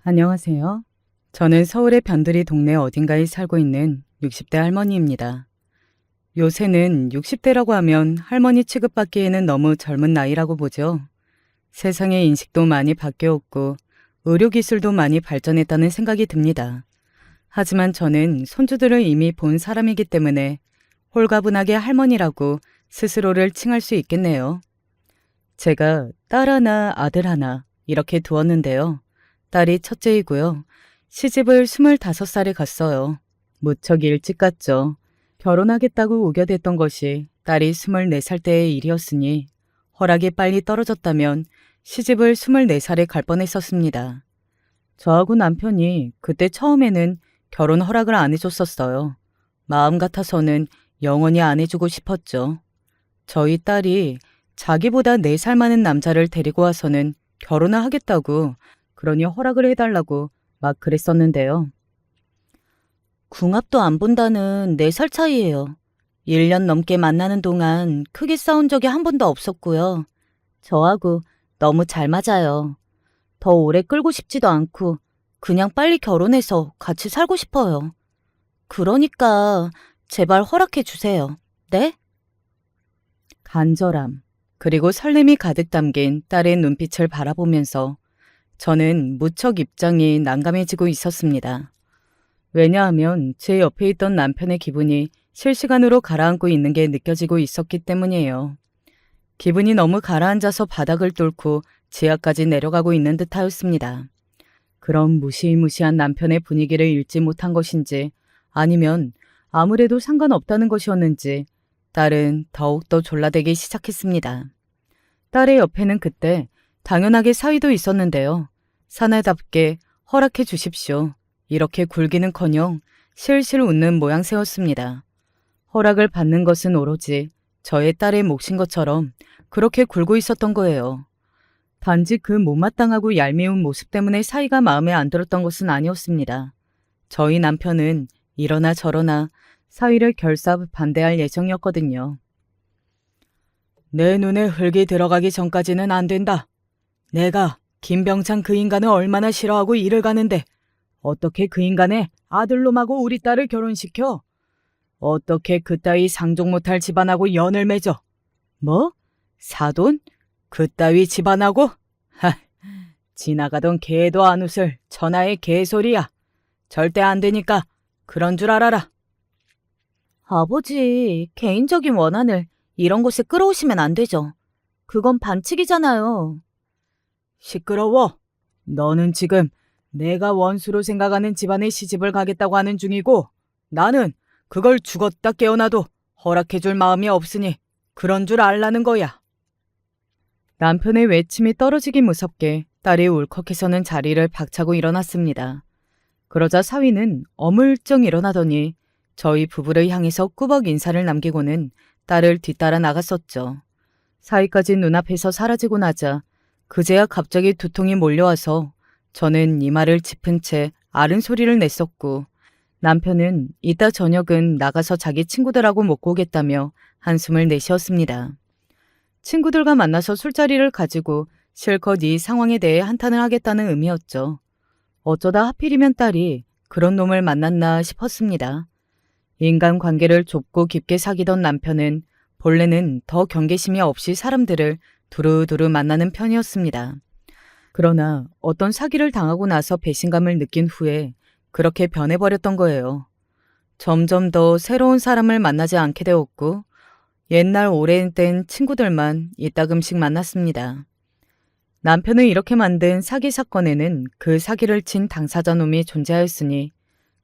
안녕하세요. 저는 서울의 변두리 동네 어딘가에 살고 있는 60대 할머니입니다. 요새는 60대라고 하면 할머니 취급받기에는 너무 젊은 나이라고 보죠. 세상의 인식도 많이 바뀌었고 의료기술도 많이 발전했다는 생각이 듭니다. 하지만 저는 손주들을 이미 본 사람이기 때문에 홀가분하게 할머니라고 스스로를 칭할 수 있겠네요. 제가 딸 하나, 아들 하나 이렇게 두었는데요. 딸이 첫째이고요. 시집을 25살에 갔어요. 무척 일찍 갔죠. 결혼하겠다고 우겨댔던 것이 딸이 24살 때의 일이었으니 허락이 빨리 떨어졌다면 시집을 24살에 갈 뻔했었습니다. 저하고 남편이 그때 처음에는 결혼 허락을 안 해줬었어요. 마음 같아서는 영원히 안 해주고 싶었죠. 저희 딸이 자기보다 4살 많은 남자를 데리고 와서는 결혼을 하겠다고, 그러니 허락을 해달라고 막 그랬었는데요. 궁합도 안 본다는 4살 차이예요. 1년 넘게 만나는 동안 크게 싸운 적이 한 번도 없었고요. 저하고 너무 잘 맞아요. 더 오래 끌고 싶지도 않고 그냥 빨리 결혼해서 같이 살고 싶어요. 그러니까 제발 허락해 주세요. 네? 간절함, 그리고 설렘이 가득 담긴 딸의 눈빛을 바라보면서 저는 무척 입장이 난감해지고 있었습니다. 왜냐하면 제 옆에 있던 남편의 기분이 실시간으로 가라앉고 있는 게 느껴지고 있었기 때문이에요. 기분이 너무 가라앉아서 바닥을 뚫고 지하까지 내려가고 있는 듯하였습니다. 그런 무시무시한 남편의 분위기를 읽지 못한 것인지 아니면 아무래도 상관없다는 것이었는지 딸은 더욱더 졸라대기 시작했습니다. 딸의 옆에는 그때 당연하게 사위도 있었는데요. 사내답게 허락해 주십시오. 이렇게 굴기는커녕 실실 웃는 모양새였습니다. 허락을 받는 것은 오로지 저의 딸의 몫인 것처럼 그렇게 굴고 있었던 거예요. 단지 그 못마땅하고 얄미운 모습 때문에 사이가 마음에 안 들었던 것은 아니었습니다. 저희 남편은 이러나 저러나 사위를 결사 반대할 예정이었거든요. 내 눈에 흙이 들어가기 전까지는 안 된다. 내가 김병창 그 인간을 얼마나 싫어하고 일을 가는데 어떻게 그 인간의 아들놈하고 우리 딸을 결혼시켜? 어떻게 그따위 상종 못할 집안하고 연을 맺어? 뭐? 사돈? 그따위 집안하고? 하, 지나가던 개도 안 웃을 천하의 개소리야. 절대 안 되니까 그런 줄 알아라. 아버지, 개인적인 원한을 이런 곳에 끌어오시면 안 되죠. 그건 반칙이잖아요. 시끄러워. 너는 지금 내가 원수로 생각하는 집안에 시집을 가겠다고 하는 중이고 나는 그걸 죽었다 깨어나도 허락해줄 마음이 없으니 그런 줄 알라는 거야. 남편의 외침이 떨어지기 무섭게 딸이 울컥해서는 자리를 박차고 일어났습니다. 그러자 사위는 어물쩍 일어나더니 저희 부부를 향해서 꾸벅 인사를 남기고는 딸을 뒤따라 나갔었죠. 사위까지 눈앞에서 사라지고 나자 그제야 갑자기 두통이 몰려와서 저는 이마를 짚은 채 아른 소리를 냈었고 남편은 이따 저녁은 나가서 자기 친구들하고 먹고 오겠다며 한숨을 내쉬었습니다. 친구들과 만나서 술자리를 가지고 실컷 이 상황에 대해 한탄을 하겠다는 의미였죠. 어쩌다 하필이면 딸이 그런 놈을 만났나 싶었습니다. 인간관계를 좁고 깊게 사귀던 남편은 본래는 더 경계심이 없이 사람들을 두루두루 만나는 편이었습니다. 그러나 어떤 사기를 당하고 나서 배신감을 느낀 후에 그렇게 변해버렸던 거예요. 점점 더 새로운 사람을 만나지 않게 되었고 옛날 오래된 친구들만 이따금씩 만났습니다. 남편을 이렇게 만든 사기 사건에는 그 사기를 친 당사자 놈이 존재하였으니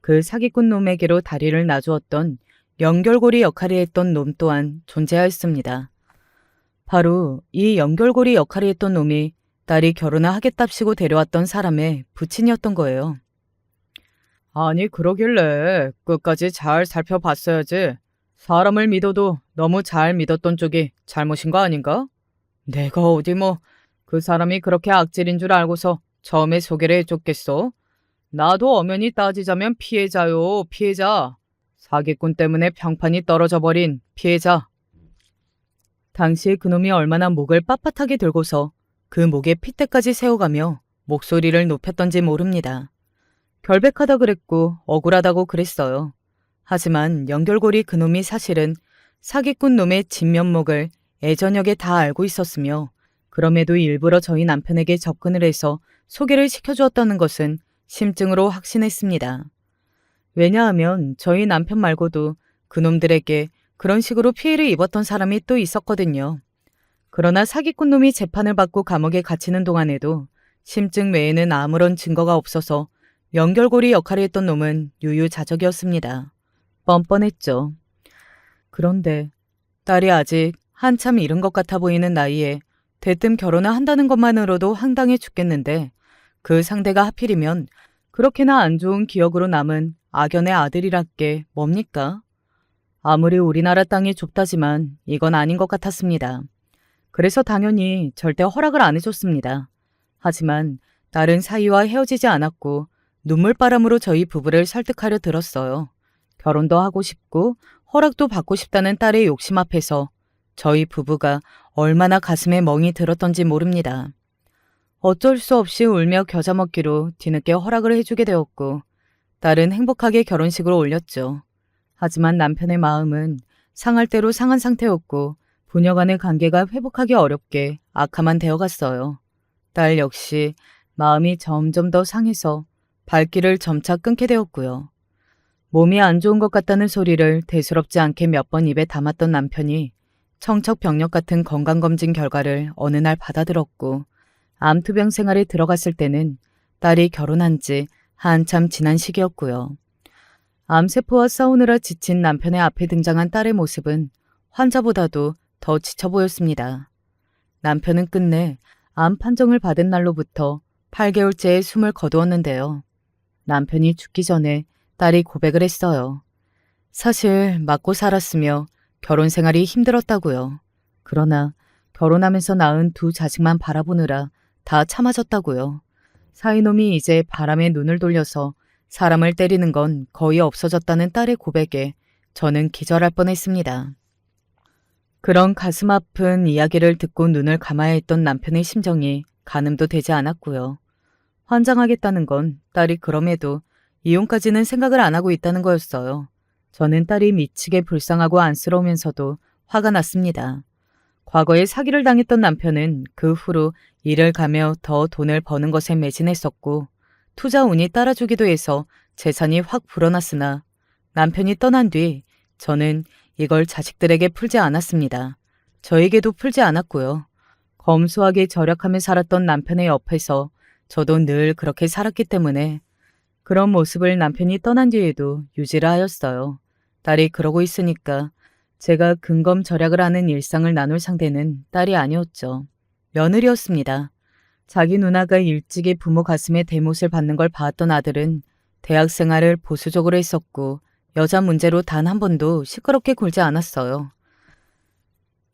그 사기꾼 놈에게로 다리를 놔주었던 연결고리 역할을 했던 놈 또한 존재하였습니다. 바로 이 연결고리 역할을 했던 놈이 딸이 결혼을 하겠답시고 데려왔던 사람의 부친이었던 거예요. 아니 그러길래 끝까지 잘 살펴봤어야지. 사람을 믿어도 너무 잘 믿었던 쪽이 잘못인 거 아닌가? 내가 어디 그 사람이 그렇게 악질인 줄 알고서 처음에 소개를 해줬겠어? 나도 엄연히 따지자면 피해자요, 피해자. 사기꾼 때문에 평판이 떨어져 버린 피해자. 당시에 그놈이 얼마나 목을 빳빳하게 들고서 그 목에 핏대까지 세워가며 목소리를 높였던지 모릅니다. 결백하다 그랬고 억울하다고 그랬어요. 하지만 연결고리 그놈이 사실은 사기꾼 놈의 진면목을 애저녁에 다 알고 있었으며 그럼에도 일부러 저희 남편에게 접근을 해서 소개를 시켜주었다는 것은 심증으로 확신했습니다. 왜냐하면 저희 남편 말고도 그놈들에게 그런 식으로 피해를 입었던 사람이 또 있었거든요. 그러나 사기꾼 놈이 재판을 받고 감옥에 갇히는 동안에도 심증 외에는 아무런 증거가 없어서 연결고리 역할을 했던 놈은 유유자적이었습니다. 뻔뻔했죠. 그런데 딸이 아직 한참 이른 것 같아 보이는 나이에 대뜸 결혼을 한다는 것만으로도 황당해 죽겠는데 그 상대가 하필이면 그렇게나 안 좋은 기억으로 남은 악연의 아들이랄 게 뭡니까? 아무리 우리나라 땅이 좁다지만 이건 아닌 것 같았습니다. 그래서 당연히 절대 허락을 안 해줬습니다. 하지만 딸은 사위와 헤어지지 않았고 눈물바람으로 저희 부부를 설득하려 들었어요. 결혼도 하고 싶고 허락도 받고 싶다는 딸의 욕심 앞에서 저희 부부가 얼마나 가슴에 멍이 들었던지 모릅니다. 어쩔 수 없이 울며 겨자 먹기로 뒤늦게 허락을 해주게 되었고 딸은 행복하게 결혼식을 올렸죠. 하지만 남편의 마음은 상할 대로 상한 상태였고 부녀 간의 관계가 회복하기 어렵게 악화만 되어갔어요. 딸 역시 마음이 점점 더 상해서 발길을 점차 끊게 되었고요. 몸이 안 좋은 것 같다는 소리를 대수롭지 않게 몇 번 입에 담았던 남편이 청척병력 같은 건강검진 결과를 어느 날 받아들었고 암투병 생활에 들어갔을 때는 딸이 결혼한 지 한참 지난 시기였고요. 암세포와 싸우느라 지친 남편의 앞에 등장한 딸의 모습은 환자보다도 더 지쳐 보였습니다. 남편은 끝내 암 판정을 받은 날로부터 8개월째의 숨을 거두었는데요. 남편이 죽기 전에 딸이 고백을 했어요. 사실 맞고 살았으며 결혼 생활이 힘들었다고요. 그러나 결혼하면서 낳은 두 자식만 바라보느라 다 참아졌다고요. 사이놈이 이제 바람에 눈을 돌려서 사람을 때리는 건 거의 없어졌다는 딸의 고백에 저는 기절할 뻔했습니다. 그런 가슴 아픈 이야기를 듣고 눈을 감아야 했던 남편의 심정이 가늠도 되지 않았고요. 환장하겠다는 건 딸이 그럼에도 이혼까지는 생각을 안 하고 있다는 거였어요. 저는 딸이 미치게 불쌍하고 안쓰러우면서도 화가 났습니다. 과거에 사기를 당했던 남편은 그 후로 일을 가며 더 돈을 버는 것에 매진했었고 투자 운이 따라주기도 해서 재산이 확 불어났으나 남편이 떠난 뒤 저는 이걸 자식들에게 풀지 않았습니다. 저에게도 풀지 않았고요. 검소하게 절약하며 살았던 남편의 옆에서 저도 늘 그렇게 살았기 때문에 그런 모습을 남편이 떠난 뒤에도 유지를 하였어요. 딸이 그러고 있으니까 제가 근검절약을 하는 일상을 나눌 상대는 딸이 아니었죠. 며느리였습니다. 자기 누나가 일찍이 부모 가슴에 대못을 받는 걸 봐왔던 아들은 대학 생활을 보수적으로 했었고 여자 문제로 단 한 번도 시끄럽게 굴지 않았어요.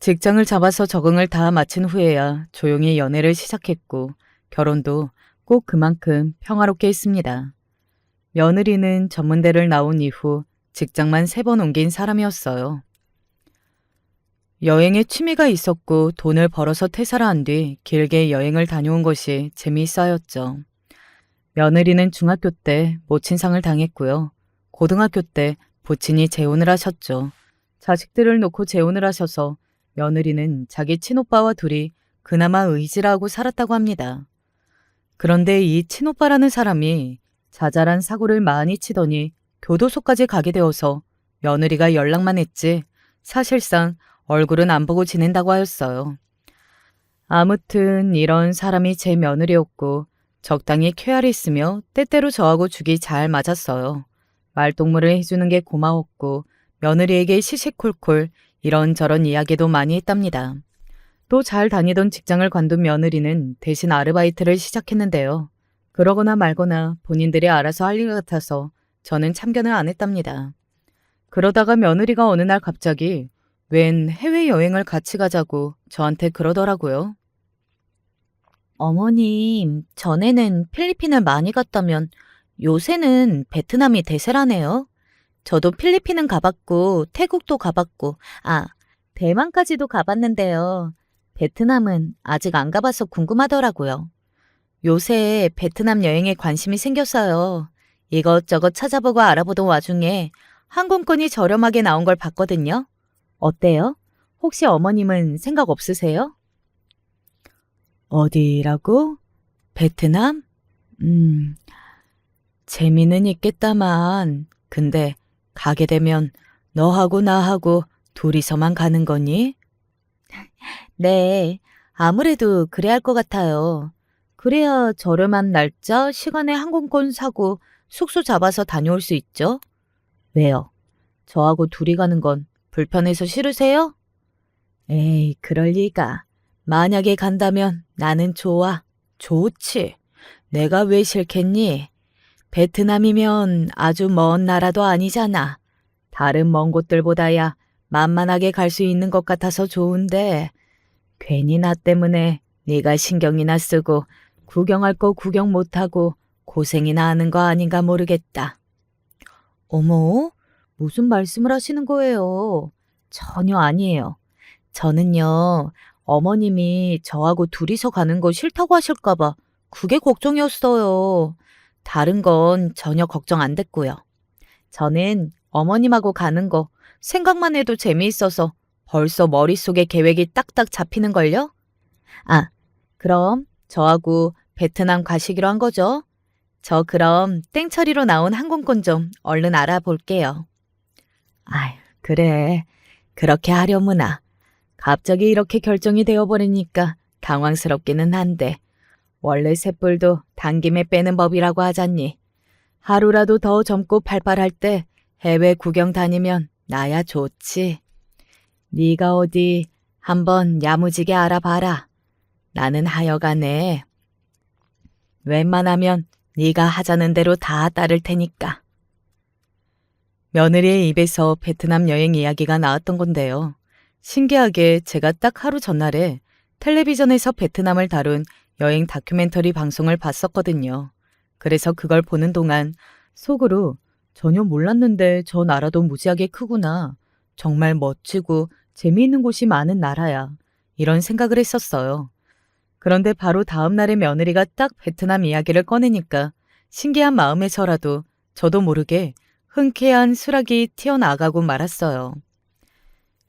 직장을 잡아서 적응을 다 마친 후에야 조용히 연애를 시작했고 결혼도 꼭 그만큼 평화롭게 했습니다. 며느리는 전문대를 나온 이후 직장만 3번 옮긴 사람이었어요. 여행에 취미가 있었고 돈을 벌어서 퇴사를 한 뒤 길게 여행을 다녀온 것이 재미있어였죠. 며느리는 중학교 때 모친상을 당했고요. 고등학교 때 부친이 재혼을 하셨죠. 자식들을 놓고 재혼을 하셔서 며느리는 자기 친오빠와 둘이 그나마 의지를 살았다고 합니다. 그런데 이 친오빠라는 사람이 자잘한 사고를 많이 치더니 교도소까지 가게 되어서 며느리가 연락만 했지 사실상 얼굴은 안 보고 지낸다고 하였어요. 아무튼 이런 사람이 제 며느리였고 적당히 쾌활했으며 때때로 저하고 죽이 잘 맞았어요. 말동무를 해주는 게 고마웠고 며느리에게 시시콜콜 이런저런 이야기도 많이 했답니다. 또 잘 다니던 직장을 관둔 며느리는 대신 아르바이트를 시작했는데요. 그러거나 말거나 본인들이 알아서 할 일 같아서 저는 참견을 안 했답니다. 그러다가 며느리가 어느 날 갑자기 웬 해외여행을 같이 가자고 저한테 그러더라고요. 어머님, 전에는 필리핀을 많이 갔다면 요새는 베트남이 대세라네요. 저도 필리핀은 가봤고 태국도 가봤고 대만까지도 가봤는데요. 베트남은 아직 안 가봐서 궁금하더라고요. 요새 베트남 여행에 관심이 생겼어요. 이것저것 찾아보고 알아보던 와중에 항공권이 저렴하게 나온 걸 봤거든요. 어때요? 혹시 어머님은 생각 없으세요? 어디라고? 베트남? 음, 재미는 있겠다만, 근데 가게 되면 너하고 나하고 둘이서만 가는 거니? 네, 아무래도 그래야 할 것 같아요. 그래야 저렴한 날짜, 시간에 항공권 사고 숙소 잡아서 다녀올 수 있죠? 왜요? 저하고 둘이 가는 건 불편해서 싫으세요? 에이, 그럴 리가. 만약에 간다면 나는 좋아. 좋지. 내가 왜 싫겠니? 베트남이면 아주 먼 나라도 아니잖아. 다른 먼 곳들보다야 만만하게 갈 수 있는 것 같아서 좋은데 괜히 나 때문에 네가 신경이나 쓰고 구경할 거 구경 못하고 고생이나 하는 거 아닌가 모르겠다. 어머, 무슨 말씀을 하시는 거예요? 전혀 아니에요. 저는요, 어머님이 저하고 둘이서 가는 거 싫다고 하실까 봐 그게 걱정이었어요. 다른 건 전혀 걱정 안 됐고요. 저는 어머님하고 가는 거 생각만 해도 재미있어서 벌써 머릿속에 계획이 딱딱 잡히는걸요? 아, 그럼 저하고 베트남 가시기로 한 거죠? 저 그럼 땡처리로 나온 항공권 좀 얼른 알아볼게요. 아휴, 그래. 그렇게 하려무나. 갑자기 이렇게 결정이 되어버리니까 당황스럽기는 한데 원래 쇳불도 당김에 빼는 법이라고 하잖니. 하루라도 더 젊고 팔팔할 때 해외 구경 다니면 나야 좋지. 네가 어디 한번 야무지게 알아봐라. 나는 하여간에 웬만하면 네가 하자는 대로 다 따를 테니까. 며느리의 입에서 베트남 여행 이야기가 나왔던 건데요. 신기하게 제가 딱 하루 전날에 텔레비전에서 베트남을 다룬 여행 다큐멘터리 방송을 봤었거든요. 그래서 그걸 보는 동안 속으로 전혀 몰랐는데 저 나라도 무지하게 크구나. 정말 멋지고 재미있는 곳이 많은 나라야. 이런 생각을 했었어요. 그런데 바로 다음 날에 며느리가 딱 베트남 이야기를 꺼내니까 신기한 마음에서라도 저도 모르게 흔쾌한 수락이 튀어나가고 말았어요.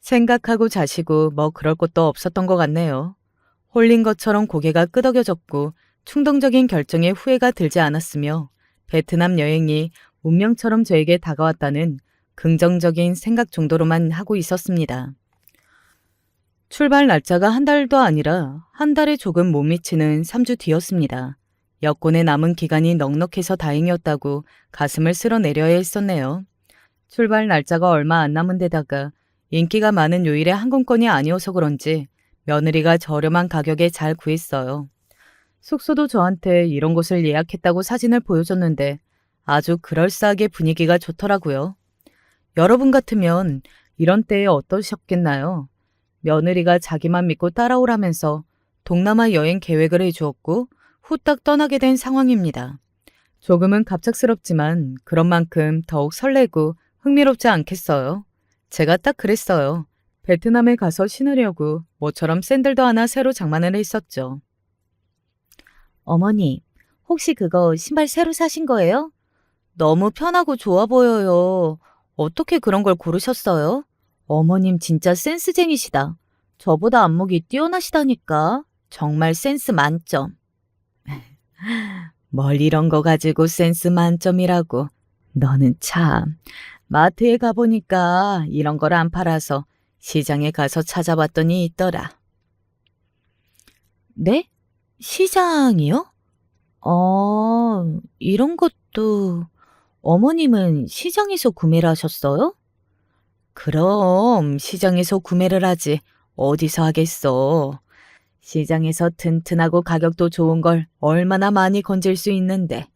생각하고 자시고 뭐 그럴 것도 없었던 것 같네요. 홀린 것처럼 고개가 끄덕여졌고 충동적인 결정에 후회가 들지 않았으며 베트남 여행이 운명처럼 저에게 다가왔다는 긍정적인 생각 정도로만 하고 있었습니다. 출발 날짜가 한 달도 아니라 한 달에 조금 못 미치는 3주 뒤였습니다. 여권에 남은 기간이 넉넉해서 다행이었다고 가슴을 쓸어내려야 했었네요. 출발 날짜가 얼마 안 남은 데다가 인기가 많은 요일의 항공권이 아니어서 그런지 며느리가 저렴한 가격에 잘 구했어요. 숙소도 저한테 이런 곳을 예약했다고 사진을 보여줬는데 아주 그럴싸하게 분위기가 좋더라고요. 여러분 같으면 이런 때에 어떠셨겠나요? 며느리가 자기만 믿고 따라오라면서 동남아 여행 계획을 해주었고 후딱 떠나게 된 상황입니다. 조금은 갑작스럽지만 그런 만큼 더욱 설레고 흥미롭지 않겠어요? 제가 딱 그랬어요. 베트남에 가서 신으려고 모처럼 샌들도 하나 새로 장만을 했었죠. 어머니, 혹시 그거 신발 새로 사신 거예요? 너무 편하고 좋아 보여요. 어떻게 그런 걸 고르셨어요? 어머님 진짜 센스쟁이시다. 저보다 안목이 뛰어나시다니까. 정말 센스 만점. 뭘 이런 거 가지고 센스 만점이라고. 너는 참. 마트에 가보니까 이런 걸 안 팔아서 시장에 가서 찾아봤더니 있더라. 네? 시장이요? 이런 것도 어머님은 시장에서 구매를 하셨어요? 그럼 시장에서 구매를 하지 어디서 하겠어. 시장에서 튼튼하고 가격도 좋은 걸 얼마나 많이 건질 수 있는데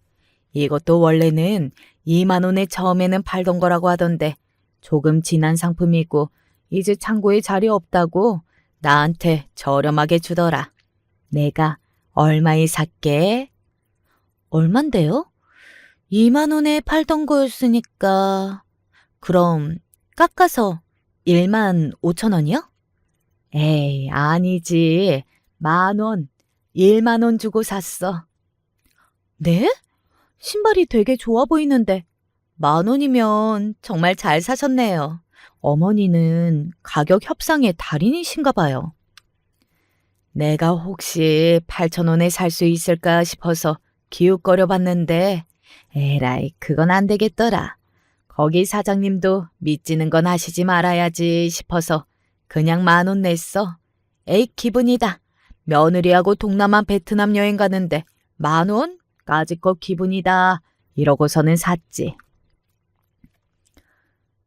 이것도 원래는 2만 원에 처음에는 팔던 거라고 하던데 조금 지난 상품이고 이제 창고에 자리 없다고 나한테 저렴하게 주더라. 내가 얼마에 샀게? 얼만데요? 2만 원에 팔던 거였으니까 그럼 깎아서 1만 5천 원이요? 에이, 아니지. 10,000원. 1만 원 주고 샀어. 네? 신발이 되게 좋아 보이는데 10,000원이면 정말 잘 사셨네요. 어머니는 가격 협상의 달인이신가 봐요. 내가 혹시 8,000원에 살 수 있을까 싶어서 기웃거려 봤는데 에라이 그건 안 되겠더라. 거기 사장님도 믿지는 건 하시지 말아야지 싶어서 그냥 10,000원 냈어. 에이 기분이다. 며느리하고 동남아 베트남 여행 가는데 10,000원? 까짓거 기분이다. 이러고서는 샀지.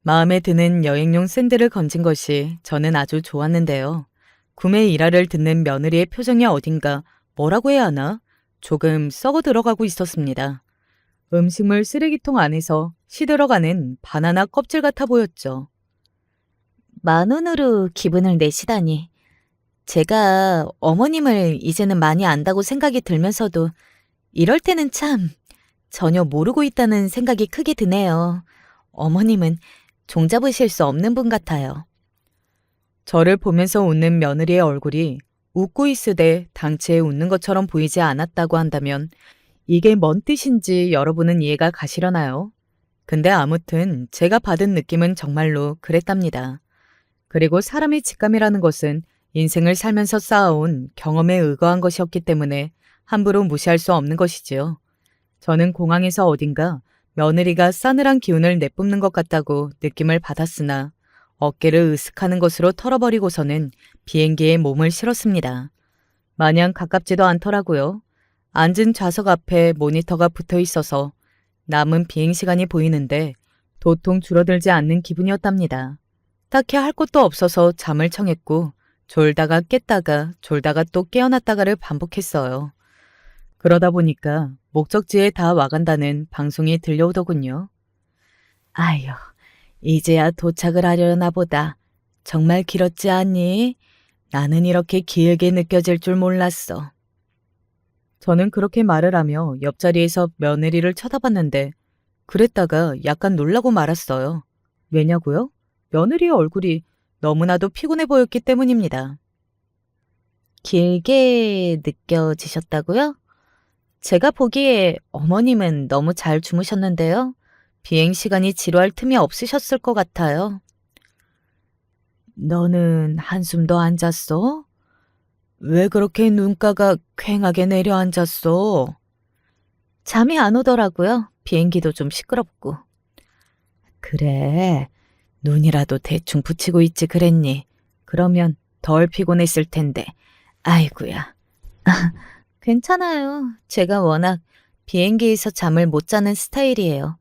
마음에 드는 여행용 샌들을 건진 것이 저는 아주 좋았는데요. 구매 일화를 듣는 며느리의 표정이 어딘가 뭐라고 해야 하나? 조금 썩어 들어가고 있었습니다. 음식물 쓰레기통 안에서 시들어가는 바나나 껍질 같아 보였죠. 10,000원으로 기분을 내시다니. 제가 어머님을 이제는 많이 안다고 생각이 들면서도 이럴 때는 참 전혀 모르고 있다는 생각이 크게 드네요. 어머님은 종잡으실 수 없는 분 같아요. 저를 보면서 웃는 며느리의 얼굴이 웃고 있으되 당체에 웃는 것처럼 보이지 않았다고 한다면 이게 뭔 뜻인지 여러분은 이해가 가시려나요? 근데 아무튼 제가 받은 느낌은 정말로 그랬답니다. 그리고 사람의 직감이라는 것은 인생을 살면서 쌓아온 경험에 의거한 것이었기 때문에 함부로 무시할 수 없는 것이지요. 저는 공항에서 어딘가 며느리가 싸늘한 기운을 내뿜는 것 같다고 느낌을 받았으나 어깨를 으쓱하는 것으로 털어버리고서는 비행기에 몸을 실었습니다. 마냥 가깝지도 않더라고요. 앉은 좌석 앞에 모니터가 붙어 있어서 남은 비행시간이 보이는데 도통 줄어들지 않는 기분이었답니다. 딱히 할 것도 없어서 잠을 청했고 졸다가 깼다가 졸다가 또 깨어났다가를 반복했어요. 그러다 보니까 목적지에 다 와간다는 방송이 들려오더군요. 아휴, 이제야 도착을 하려나 보다. 정말 길었지 않니? 나는 이렇게 길게 느껴질 줄 몰랐어. 저는 그렇게 말을 하며 옆자리에서 며느리를 쳐다봤는데 그랬다가 약간 놀라고 말았어요. 왜냐고요? 며느리의 얼굴이 너무나도 피곤해 보였기 때문입니다. 길게 느껴지셨다고요? 제가 보기에 어머님은 너무 잘 주무셨는데요. 비행 시간이 지루할 틈이 없으셨을 것 같아요. 너는 한숨도 안 잤어? 왜 그렇게 눈가가 퀭하게 내려앉았어? 잠이 안 오더라고요. 비행기도 좀 시끄럽고. 그래, 눈이라도 대충 붙이고 있지 그랬니? 그러면 덜 피곤했을 텐데. 아이고야. 괜찮아요. 제가 워낙 비행기에서 잠을 못 자는 스타일이에요.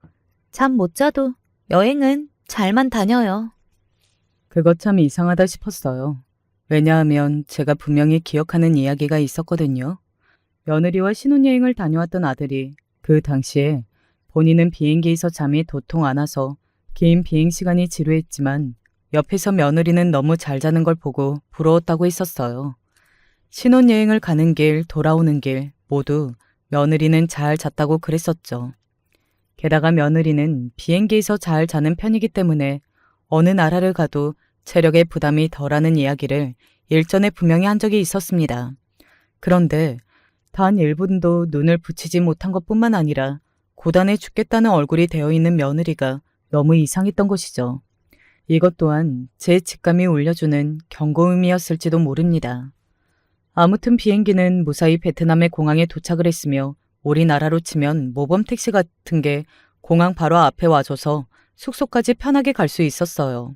잠 못 자도 여행은 잘만 다녀요. 그거 참 이상하다 싶었어요. 왜냐하면 제가 분명히 기억하는 이야기가 있었거든요. 며느리와 신혼여행을 다녀왔던 아들이 그 당시에 본인은 비행기에서 잠이 도통 안 와서 긴 비행시간이 지루했지만 옆에서 며느리는 너무 잘 자는 걸 보고 부러웠다고 했었어요. 신혼여행을 가는 길, 돌아오는 길 모두 며느리는 잘 잤다고 그랬었죠. 게다가 며느리는 비행기에서 잘 자는 편이기 때문에 어느 나라를 가도 체력의 부담이 덜하는 이야기를 일전에 분명히 한 적이 있었습니다. 그런데 단 1분도 눈을 붙이지 못한 것뿐만 아니라 고단해 죽겠다는 얼굴이 되어 있는 며느리가 너무 이상했던 것이죠. 이것 또한 제 직감이 울려주는 경고음이었을지도 모릅니다. 아무튼 비행기는 무사히 베트남의 공항에 도착을 했으며 우리나라로 치면 모범 택시 같은 게 공항 바로 앞에 와줘서 숙소까지 편하게 갈 수 있었어요.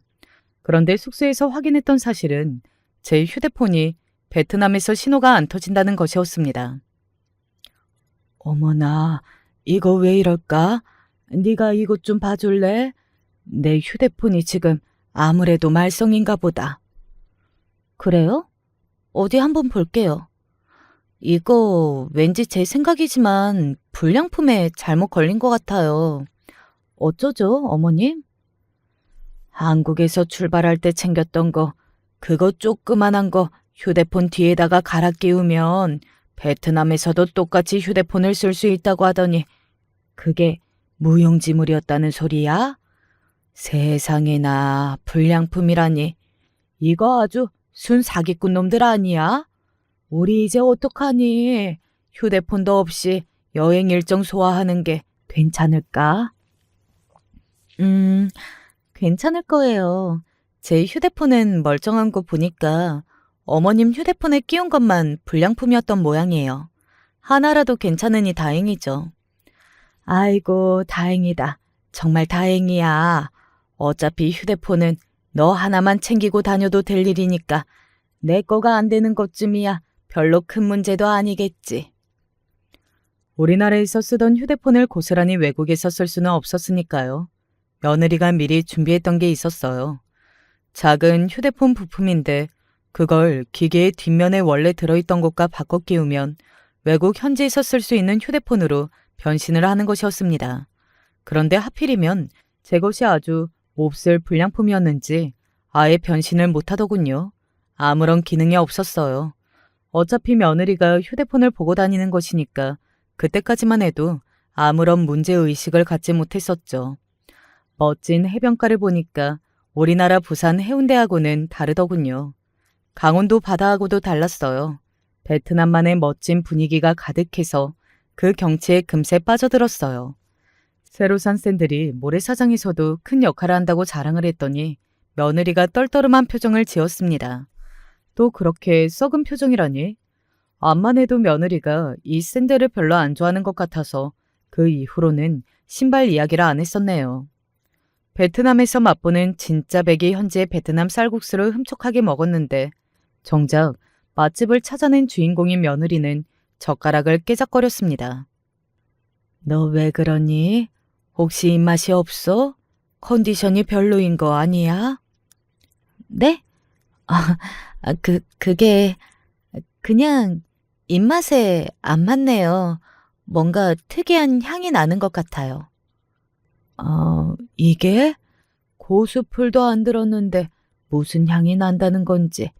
그런데 숙소에서 확인했던 사실은 제 휴대폰이 베트남에서 신호가 안 터진다는 것이었습니다. 어머나, 이거 왜 이럴까? 네가 이것 좀 봐줄래? 내 휴대폰이 지금 아무래도 말썽인가 보다. 그래요? 어디 한번 볼게요. 이거 왠지 제 생각이지만 불량품에 잘못 걸린 것 같아요. 어쩌죠, 어머님? 한국에서 출발할 때 챙겼던 거, 그거 조그만한 거 휴대폰 뒤에다가 갈아 끼우면 베트남에서도 똑같이 휴대폰을 쓸 수 있다고 하더니 그게 무용지물이었다는 소리야? 세상에나 불량품이라니. 이거 아주 순 사기꾼 놈들 아니야? 우리 이제 어떡하니? 휴대폰도 없이 여행 일정 소화하는 게 괜찮을까? 괜찮을 거예요. 제 휴대폰은 멀쩡한 거 보니까 어머님 휴대폰에 끼운 것만 불량품이었던 모양이에요. 하나라도 괜찮으니 다행이죠. 아이고, 다행이다. 정말 다행이야. 어차피 휴대폰은 너 하나만 챙기고 다녀도 될 일이니까 내 거가 안 되는 것쯤이야 별로 큰 문제도 아니겠지. 우리나라에서 쓰던 휴대폰을 고스란히 외국에서 쓸 수는 없었으니까요. 며느리가 미리 준비했던 게 있었어요. 작은 휴대폰 부품인데 그걸 기계의 뒷면에 원래 들어있던 것과 바꿔 끼우면 외국 현지에서 쓸 수 있는 휴대폰으로 변신을 하는 것이었습니다. 그런데 하필이면 제 것이 아주 몹쓸 불량품이었는지 아예 변신을 못하더군요. 아무런 기능이 없었어요. 어차피 며느리가 휴대폰을 보고 다니는 것이니까 그때까지만 해도 아무런 문제의식을 갖지 못했었죠. 멋진 해변가를 보니까 우리나라 부산 해운대하고는 다르더군요. 강원도 바다하고도 달랐어요. 베트남만의 멋진 분위기가 가득해서 그 경치에 금세 빠져들었어요. 새로 산 샌들이 모래사장에서도 큰 역할을 한다고 자랑을 했더니 며느리가 떨떠름한 표정을 지었습니다. 또 그렇게 썩은 표정이라니? 암만 해도 며느리가 이 샌들을 별로 안 좋아하는 것 같아서 그 이후로는 신발 이야기를 안 했었네요. 베트남에서 맛보는 진짜 백이 현지의 베트남 쌀국수를 흡족하게 먹었는데 정작 맛집을 찾아낸 주인공인 며느리는 젓가락을 깨작거렸습니다. 너 왜 그러니? 혹시 입맛이 없어? 컨디션이 별로인 거 아니야? 네? 그게 그냥 입맛에 안 맞네요. 뭔가 특이한 향이 나는 것 같아요. 이게? 고수풀도 안 들었는데 무슨 향이 난다는 건지.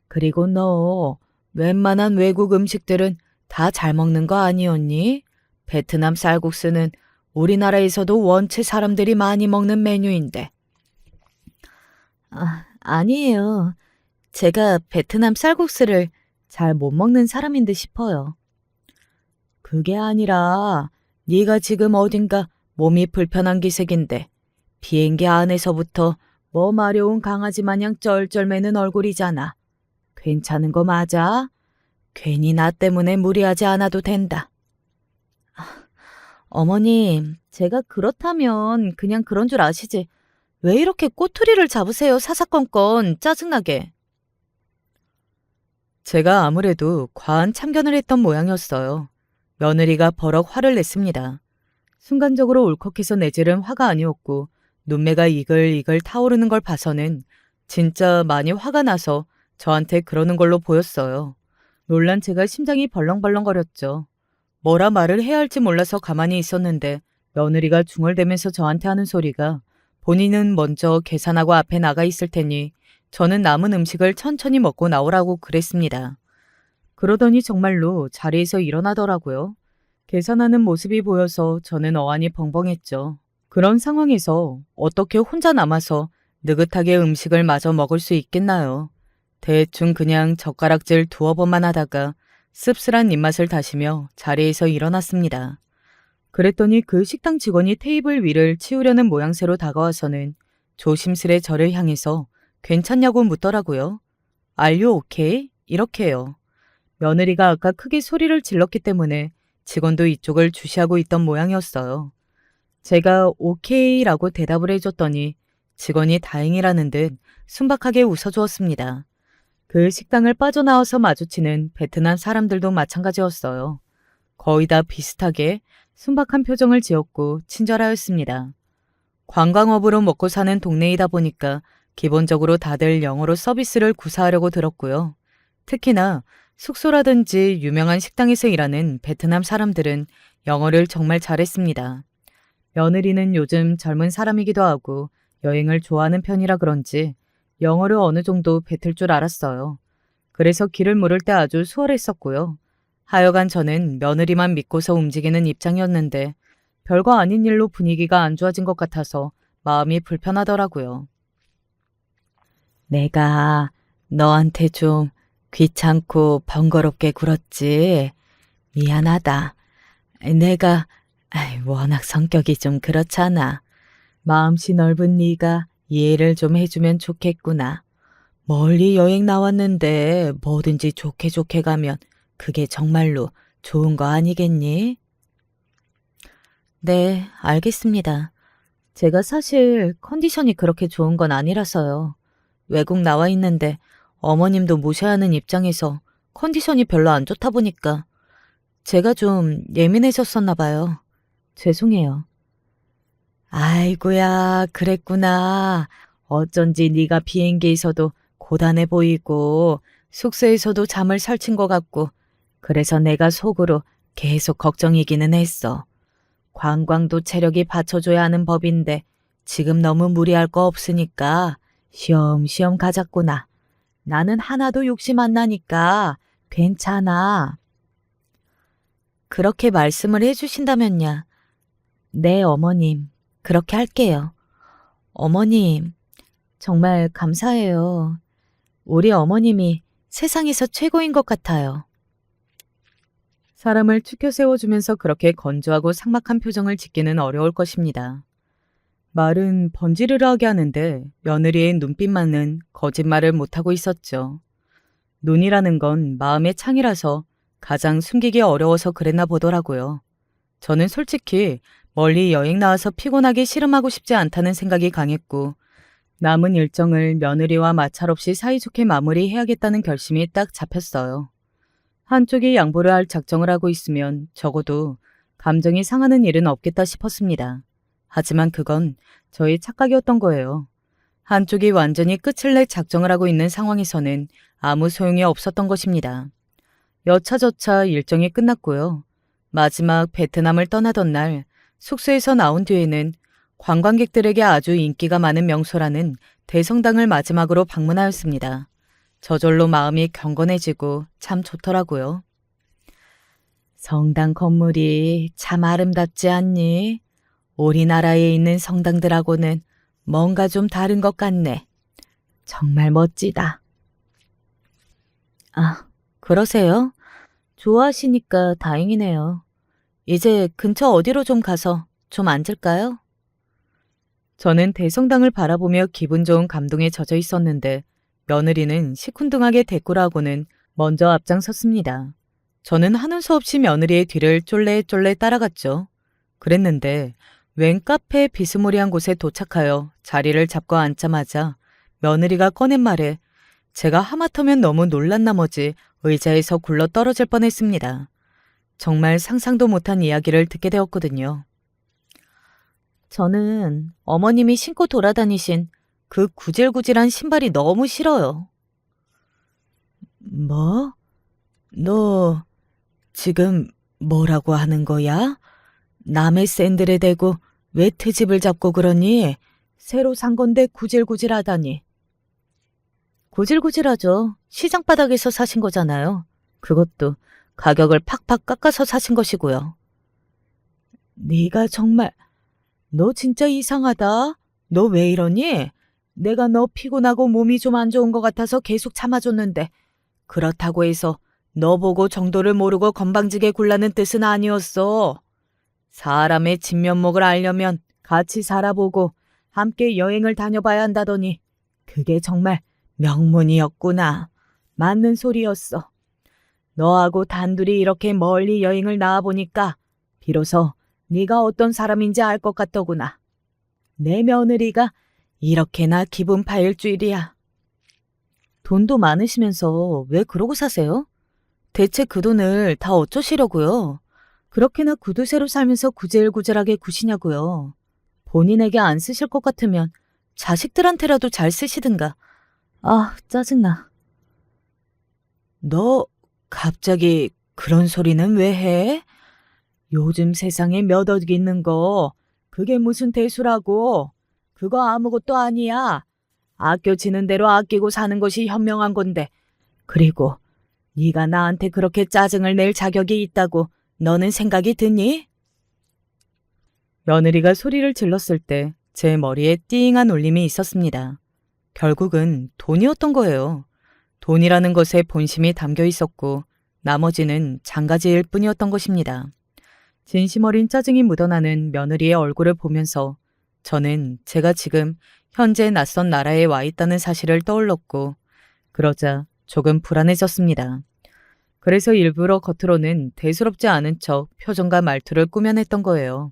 그리고 너 웬만한 외국 음식들은 다 잘 먹는 거 아니었니? 베트남 쌀국수는 우리나라에서도 원체 사람들이 많이 먹는 메뉴인데. 아니에요. 제가 베트남 쌀국수를 잘 못 먹는 사람인 듯 싶어요. 그게 아니라 네가 지금 어딘가 몸이 불편한 기색인데 비행기 안에서부터 뭐 마려운 강아지 마냥 쩔쩔매는 얼굴이잖아. 괜찮은 거 맞아? 괜히 나 때문에 무리하지 않아도 된다. 어머님, 제가 그렇다면 그냥 그런 줄 아시지. 왜 이렇게 꼬투리를 잡으세요, 사사건건 짜증나게. 제가 아무래도 과한 참견을 했던 모양이었어요. 며느리가 버럭 화를 냈습니다. 순간적으로 울컥해서 내지른 화가 아니었고 눈매가 이글이글 타오르는 걸 봐서는 진짜 많이 화가 나서 저한테 그러는 걸로 보였어요. 놀란 제가 심장이 벌렁벌렁거렸죠. 뭐라 말을 해야 할지 몰라서 가만히 있었는데 며느리가 중얼대면서 저한테 하는 소리가 본인은 먼저 계산하고 앞에 나가 있을 테니 저는 남은 음식을 천천히 먹고 나오라고 그랬습니다. 그러더니 정말로 자리에서 일어나더라고요. 계산하는 모습이 보여서 저는 어안이 벙벙했죠. 그런 상황에서 어떻게 혼자 남아서 느긋하게 음식을 마저 먹을 수 있겠나요? 대충 그냥 젓가락질 두어 번만 하다가 씁쓸한 입맛을 다시며 자리에서 일어났습니다. 그랬더니 그 식당 직원이 테이블 위를 치우려는 모양새로 다가와서는 조심스레 저를 향해서 괜찮냐고 묻더라고요. Are you okay? 이렇게요. 며느리가 아까 크게 소리를 질렀기 때문에 직원도 이쪽을 주시하고 있던 모양이었어요. 제가 오케이라고 대답을 해줬더니 직원이 다행이라는 듯 순박하게 웃어주었습니다. 그 식당을 빠져나와서 마주치는 베트남 사람들도 마찬가지였어요. 거의 다 비슷하게 순박한 표정을 지었고 친절하였습니다. 관광업으로 먹고 사는 동네이다 보니까 기본적으로 다들 영어로 서비스를 구사하려고 들었고요. 특히나 숙소라든지 유명한 식당에서 일하는 베트남 사람들은 영어를 정말 잘했습니다. 며느리는 요즘 젊은 사람이기도 하고 여행을 좋아하는 편이라 그런지 영어를 어느 정도 뱉을 줄 알았어요. 그래서 길을 물을 때 아주 수월했었고요. 하여간 저는 며느리만 믿고서 움직이는 입장이었는데 별거 아닌 일로 분위기가 안 좋아진 것 같아서 마음이 불편하더라고요. 내가 너한테 좀 귀찮고 번거롭게 굴었지. 미안하다. 내가 워낙 성격이 좀 그렇잖아. 마음씨 넓은 네가 이해를 좀 해주면 좋겠구나. 멀리 여행 나왔는데 뭐든지 좋게 좋게 가면 그게 정말로 좋은 거 아니겠니? 네, 알겠습니다. 제가 사실 컨디션이 그렇게 좋은 건 아니라서요. 외국 나와 있는데 어머님도 모셔야 하는 입장에서 컨디션이 별로 안 좋다 보니까 제가 좀 예민해졌었나 봐요. 죄송해요. 아이고야, 그랬구나. 어쩐지 네가 비행기에서도 고단해 보이고 숙소에서도 잠을 설친 것 같고 그래서 내가 속으로 계속 걱정이기는 했어. 관광도 체력이 받쳐줘야 하는 법인데 지금 너무 무리할 거 없으니까 쉬엄쉬엄 가자꾸나. 나는 하나도 욕심 안 나니까 괜찮아. 그렇게 말씀을 해주신다면야. 네, 어머님. 그렇게 할게요. 어머님, 정말 감사해요. 우리 어머님이 세상에서 최고인 것 같아요. 사람을 추켜 세워주면서 그렇게 건조하고 삭막한 표정을 짓기는 어려울 것입니다. 말은 번지르르하게 하는데 며느리의 눈빛만은 거짓말을 못하고 있었죠. 눈이라는 건 마음의 창이라서 가장 숨기기 어려워서 그랬나 보더라고요. 저는 솔직히 멀리 여행 나와서 피곤하게 씨름하고 싶지 않다는 생각이 강했고 남은 일정을 며느리와 마찰 없이 사이좋게 마무리해야겠다는 결심이 딱 잡혔어요. 한쪽이 양보를 할 작정을 하고 있으면 적어도 감정이 상하는 일은 없겠다 싶었습니다. 하지만 그건 저의 착각이었던 거예요. 한쪽이 완전히 끝을 낼 작정을 하고 있는 상황에서는 아무 소용이 없었던 것입니다. 여차저차 일정이 끝났고요. 마지막 베트남을 떠나던 날 숙소에서 나온 뒤에는 관광객들에게 아주 인기가 많은 명소라는 대성당을 마지막으로 방문하였습니다. 저절로 마음이 경건해지고 참 좋더라고요. 성당 건물이 참 아름답지 않니? 우리나라에 있는 성당들하고는 뭔가 좀 다른 것 같네. 정말 멋지다. 아, 그러세요? 좋아하시니까 다행이네요. 이제 근처 어디로 좀 가서 좀 앉을까요? 저는 대성당을 바라보며 기분 좋은 감동에 젖어 있었는데 며느리는 시큰둥하게 대꾸를 하고는 먼저 앞장섰습니다. 저는 하는 수 없이 며느리의 뒤를 쫄래쫄래 따라갔죠. 그랬는데 웬 카페 비스무리한 곳에 도착하여 자리를 잡고 앉자마자 며느리가 꺼낸 말에 제가 하마터면 너무 놀란 나머지 의자에서 굴러 떨어질 뻔했습니다. 정말 상상도 못한 이야기를 듣게 되었거든요. 저는 어머님이 신고 돌아다니신 그 구질구질한 신발이 너무 싫어요. 뭐? 너 지금 뭐라고 하는 거야? 남의 샌들에 대고 왜 트집을 잡고 그러니? 새로 산 건데 구질구질하다니. 구질구질하죠. 시장 바닥에서 사신 거잖아요. 그것도 가격을 팍팍 깎아서 사신 것이고요. 네가 정말 너 진짜 이상하다. 너 왜 이러니? 내가 너 피곤하고 몸이 좀 안 좋은 것 같아서 계속 참아줬는데 그렇다고 해서 너 보고 정도를 모르고 건방지게 굴라는 뜻은 아니었어. 사람의 진면목을 알려면 같이 살아보고 함께 여행을 다녀봐야 한다더니 그게 정말 명문이었구나. 맞는 소리였어. 너하고 단둘이 이렇게 멀리 여행을 나와보니까 비로소 네가 어떤 사람인지 알 것 같더구나. 내 며느리가 이렇게나 기분 파일 줄이야. 돈도 많으시면서 왜 그러고 사세요? 대체 그 돈을 다 어쩌시려고요? 그렇게나 구두쇠로 살면서 구질구질하게 구시냐고요. 본인에게 안 쓰실 것 같으면 자식들한테라도 잘 쓰시든가. 아, 짜증나. 너 갑자기 그런 소리는 왜 해? 요즘 세상에 몇 억 있는 거 그게 무슨 대수라고. 그거 아무것도 아니야. 아껴지는 대로 아끼고 사는 것이 현명한 건데. 그리고 네가 나한테 그렇게 짜증을 낼 자격이 있다고 너는 생각이 드니? 며느리가 소리를 질렀을 때 제 머리에 띵한 울림이 있었습니다. 결국은 돈이었던 거예요. 돈이라는 것에 본심이 담겨 있었고 나머지는 장가지일 뿐이었던 것입니다. 진심 어린 짜증이 묻어나는 며느리의 얼굴을 보면서 저는 제가 지금 현재 낯선 나라에 와 있다는 사실을 떠올렸고 그러자 조금 불안해졌습니다. 그래서 일부러 겉으로는 대수롭지 않은 척 표정과 말투를 꾸며냈던 거예요.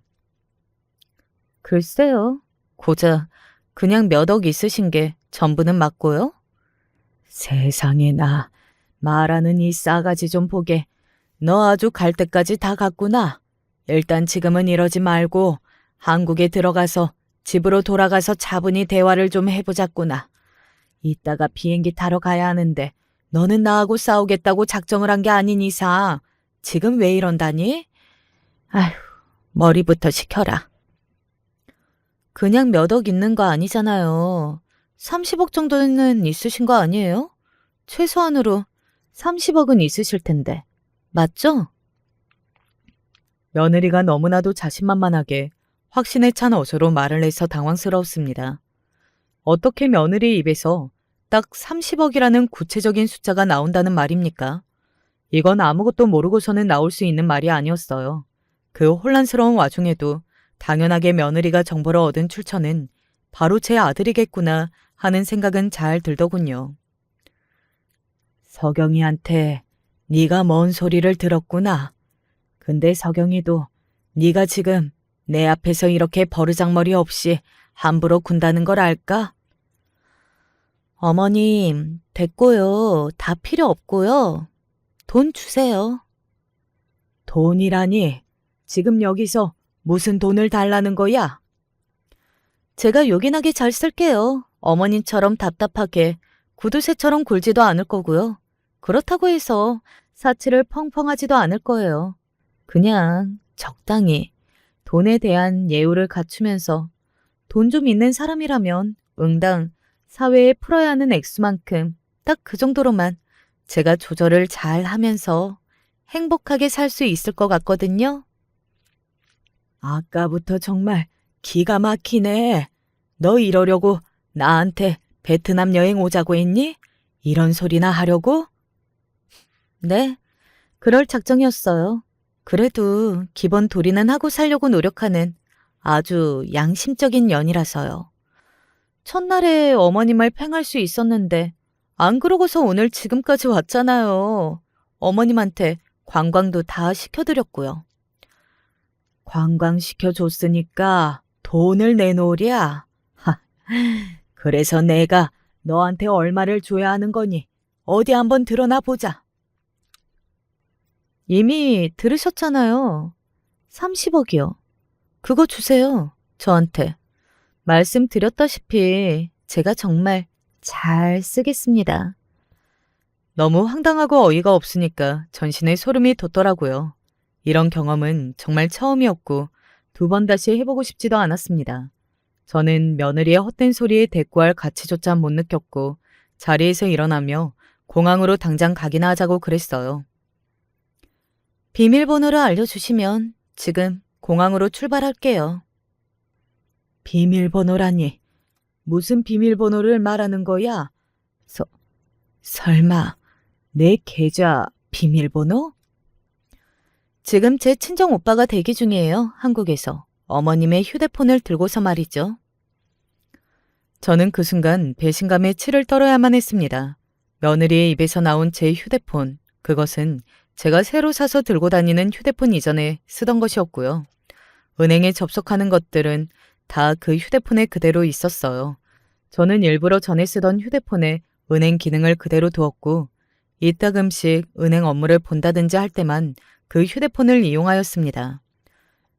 글쎄요. 고작 그냥 몇 억 있으신 게 전부는 맞고요. 세상에나 말하는 이 싸가지 좀 보게. 너 아주 갈 때까지 다 갔구나. 일단 지금은 이러지 말고 한국에 들어가서 집으로 돌아가서 차분히 대화를 좀 해보자꾸나. 이따가 비행기 타러 가야 하는데 너는 나하고 싸우겠다고 작정을 한 게 아닌 이상 지금 왜 이런다니? 아휴, 머리부터 식혀라. 그냥 몇 억 있는 거 아니잖아요. 30억 정도는 있으신 거 아니에요? 최소한으로 30억은 있으실 텐데. 맞죠? 며느리가 너무나도 자신만만하게 확신에 찬 어조로 말을 해서 당황스러웠습니다. 어떻게 며느리 입에서 딱 30억이라는 구체적인 숫자가 나온다는 말입니까? 이건 아무것도 모르고서는 나올 수 있는 말이 아니었어요. 그 혼란스러운 와중에도 당연하게 며느리가 정보를 얻은 출처는 바로 제 아들이겠구나 하는 생각은 잘 들더군요. 서경이한테 네가 뭔 소리를 들었구나. 근데 서경이도 네가 지금 내 앞에서 이렇게 버르장머리 없이 함부로 군다는 걸 알까? 어머님, 됐고요. 다 필요 없고요. 돈 주세요. 돈이라니? 지금 여기서 무슨 돈을 달라는 거야? 제가 요긴하게 잘 쓸게요. 어머님처럼 답답하게 구두쇠처럼 굴지도 않을 거고요. 그렇다고 해서 사치를 펑펑하지도 않을 거예요. 그냥 적당히 돈에 대한 예우를 갖추면서 돈 좀 있는 사람이라면 응당 사회에 풀어야 하는 액수만큼 딱 그 정도로만 제가 조절을 잘 하면서 행복하게 살 수 있을 것 같거든요. 아까부터 정말 기가 막히네. 너 이러려고 나한테 베트남 여행 오자고 했니? 이런 소리나 하려고? 네, 그럴 작정이었어요. 그래도 기본 도리는 하고 살려고 노력하는 아주 양심적인 년이라서요. 첫날에 어머님을 팽할 수 있었는데 안 그러고서 오늘 지금까지 왔잖아요. 어머님한테 관광도 다 시켜드렸고요. 관광 시켜줬으니까 돈을 내놓으랴. 하, 그래서 내가 너한테 얼마를 줘야 하는 거니? 어디 한번 드러나 보자. 이미 들으셨잖아요. 30억이요. 그거 주세요. 저한테. 말씀드렸다시피 제가 정말 잘 쓰겠습니다. 너무 황당하고 어이가 없으니까 전신에 소름이 돋더라고요. 이런 경험은 정말 처음이었고 2번 다시 해보고 싶지도 않았습니다. 저는 며느리의 헛된 소리에 대꾸할 가치조차 못 느꼈고 자리에서 일어나며 공항으로 당장 가기나 하자고 그랬어요. 비밀번호를 알려주시면 지금 공항으로 출발할게요. 비밀번호라니. 무슨 비밀번호를 말하는 거야? 설마 내 계좌 비밀번호? 지금 제 친정 오빠가 대기 중이에요. 한국에서. 어머님의 휴대폰을 들고서 말이죠. 저는 그 순간 배신감에 치를 떨어야만 했습니다. 며느리의 입에서 나온 제 휴대폰. 그것은 제가 새로 사서 들고 다니는 휴대폰 이전에 쓰던 것이었고요. 은행에 접속하는 것들은 다 그 휴대폰에 그대로 있었어요. 저는 일부러 전에 쓰던 휴대폰에 은행 기능을 그대로 두었고 이따금씩 은행 업무를 본다든지 할 때만 그 휴대폰을 이용하였습니다.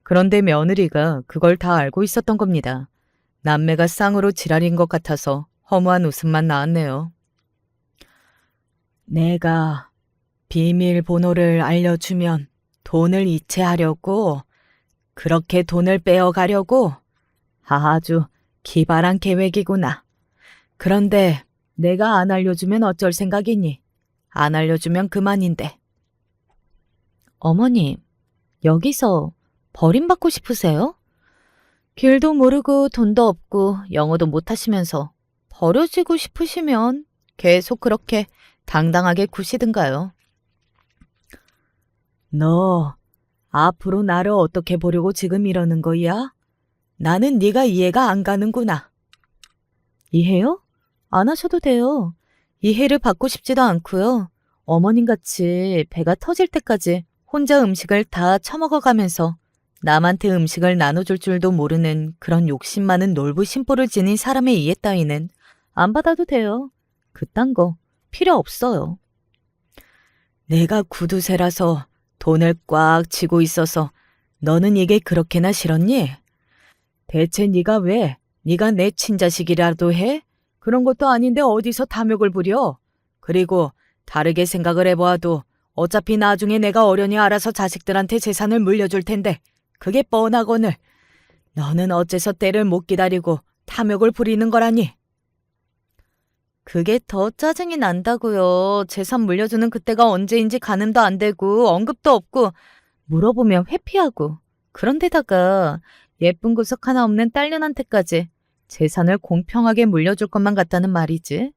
그런데 며느리가 그걸 다 알고 있었던 겁니다. 남매가 쌍으로 지랄인 것 같아서 허무한 웃음만 나왔네요. 내가 비밀번호를 알려주면 돈을 이체하려고? 그렇게 돈을 빼어가려고? 아주 기발한 계획이구나. 그런데 내가 안 알려주면 어쩔 생각이니? 안 알려주면 그만인데. 어머님, 여기서 버림받고 싶으세요? 길도 모르고 돈도 없고 영어도 못하시면서 버려지고 싶으시면 계속 그렇게 당당하게 구시든가요. 너 앞으로 나를 어떻게 보려고 지금 이러는 거야? 나는 네가 이해가 안 가는구나. 이해요? 안 하셔도 돼요. 이해를 받고 싶지도 않고요. 어머님같이 배가 터질 때까지 혼자 음식을 다 처먹어가면서 남한테 음식을 나눠줄 줄도 모르는 그런 욕심 많은 놀부 심보를 지닌 사람의 이해 따위는 안 받아도 돼요. 그딴 거 필요 없어요. 내가 구두쇠라서 돈을 꽉 쥐고 있어서 너는 이게 그렇게나 싫었니? 대체 네가 내 친자식이라도 해? 그런 것도 아닌데 어디서 탐욕을 부려? 그리고 다르게 생각을 해보아도 어차피 나중에 내가 어련히 알아서 자식들한테 재산을 물려줄 텐데 그게 뻔하거늘 너는 어째서 때를 못 기다리고 탐욕을 부리는 거라니? 그게 더 짜증이 난다고요. 재산 물려주는 그때가 언제인지 가늠도 안 되고 언급도 없고 물어보면 회피하고 그런데다가 예쁜 구석 하나 없는 딸년한테까지 재산을 공평하게 물려줄 것만 같다는 말이지.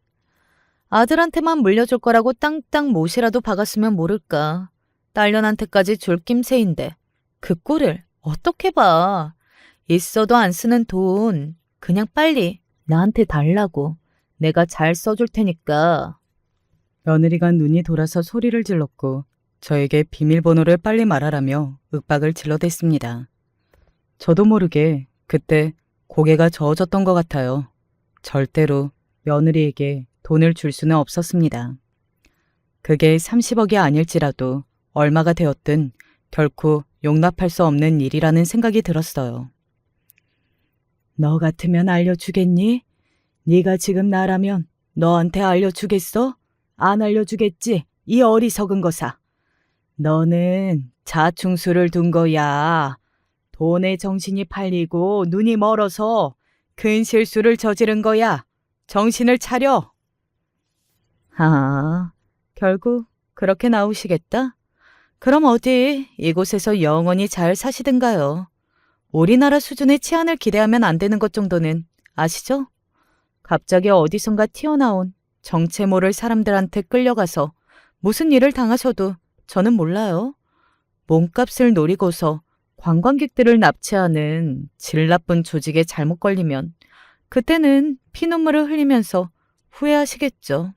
아들한테만 물려줄 거라고 땅땅 못이라도 박았으면 모를까. 딸년한테까지 줄 낌새인데 그 꼴을 어떻게 봐. 있어도 안 쓰는 돈 그냥 빨리 나한테 달라고. 내가 잘 써줄 테니까. 며느리가 눈이 돌아서 소리를 질렀고 저에게 비밀번호를 빨리 말하라며 윽박을 질러댔습니다. 저도 모르게 그때 고개가 저어졌던 것 같아요. 절대로 며느리에게 돈을 줄 수는 없었습니다. 그게 30억이 아닐지라도 얼마가 되었든 결코 용납할 수 없는 일이라는 생각이 들었어요. 너 같으면 알려주겠니? 네가 지금 나라면 너한테 알려주겠어? 안 알려주겠지? 이 어리석은 거사. 너는 자충수를 둔 거야. 돈에 정신이 팔리고 눈이 멀어서 큰 실수를 저지른 거야. 정신을 차려. 결국 그렇게 나오시겠다? 그럼 어디 이곳에서 영원히 잘 사시든가요. 우리나라 수준의 치안을 기대하면 안 되는 것 정도는 아시죠? 갑자기 어디선가 튀어나온 정체 모를 사람들한테 끌려가서 무슨 일을 당하셔도 저는 몰라요. 몸값을 노리고서 관광객들을 납치하는 질 나쁜 조직에 잘못 걸리면 그때는 피눈물을 흘리면서 후회하시겠죠.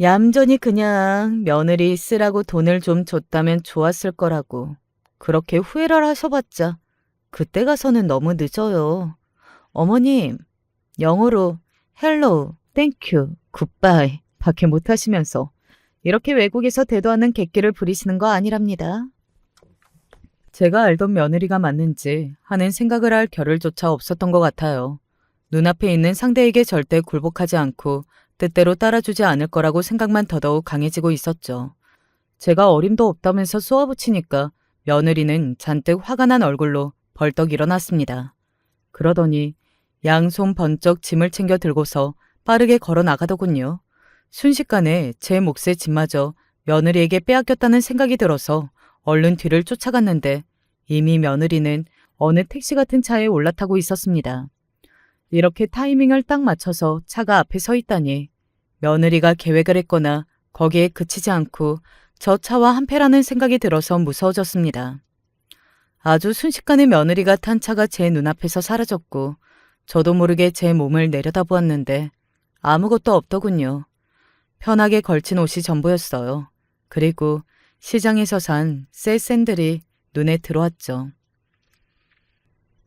얌전히 그냥 며느리 쓰라고 돈을 좀 줬다면 좋았을 거라고 그렇게 후회를 하셔봤자 그때 가서는 너무 늦어요. 어머님, 영어로 헬로우, 땡큐, 굿바이 밖에 못하시면서 이렇게 외국에서 대도하는 객기를 부리시는 거 아니랍니다. 제가 알던 며느리가 맞는지 하는 생각을 할 겨를조차 없었던 것 같아요. 눈앞에 있는 상대에게 절대 굴복하지 않고 뜻대로 따라주지 않을 거라고 생각만 더더욱 강해지고 있었죠. 제가 어림도 없다면서 쏘아붙이니까 며느리는 잔뜩 화가 난 얼굴로 벌떡 일어났습니다. 그러더니 양손 번쩍 짐을 챙겨 들고서 빠르게 걸어 나가더군요. 순식간에 제 몫의 짐마저 며느리에게 빼앗겼다는 생각이 들어서 얼른 뒤를 쫓아갔는데 이미 며느리는 어느 택시 같은 차에 올라타고 있었습니다. 이렇게 타이밍을 딱 맞춰서 차가 앞에 서 있다니 며느리가 계획을 했거나 거기에 그치지 않고 저 차와 한패라는 생각이 들어서 무서워졌습니다. 아주 순식간에 며느리가 탄 차가 제 눈앞에서 사라졌고 저도 모르게 제 몸을 내려다보았는데 아무것도 없더군요. 편하게 걸친 옷이 전부였어요. 그리고 시장에서 산 새 샌들이 눈에 들어왔죠.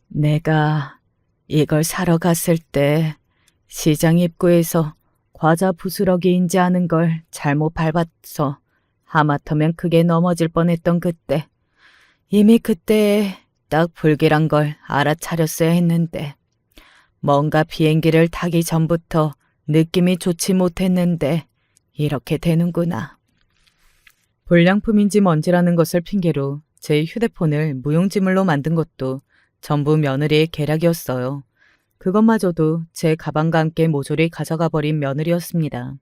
내가 이걸 사러 갔을 때 시장 입구에서 과자 부스러기인지 아는 걸 잘못 밟았어. 하마터면 크게 넘어질 뻔했던 그때. 이미 그때 딱 불길한 걸 알아차렸어야 했는데 뭔가 비행기를 타기 전부터 느낌이 좋지 못했는데 이렇게 되는구나. 불량품인지 뭔지라는 것을 핑계로 제 휴대폰을 무용지물로 만든 것도 전부 며느리의 계략이었어요. 그것마저도 제 가방과 함께 모조리 가져가 버린 며느리였습니다.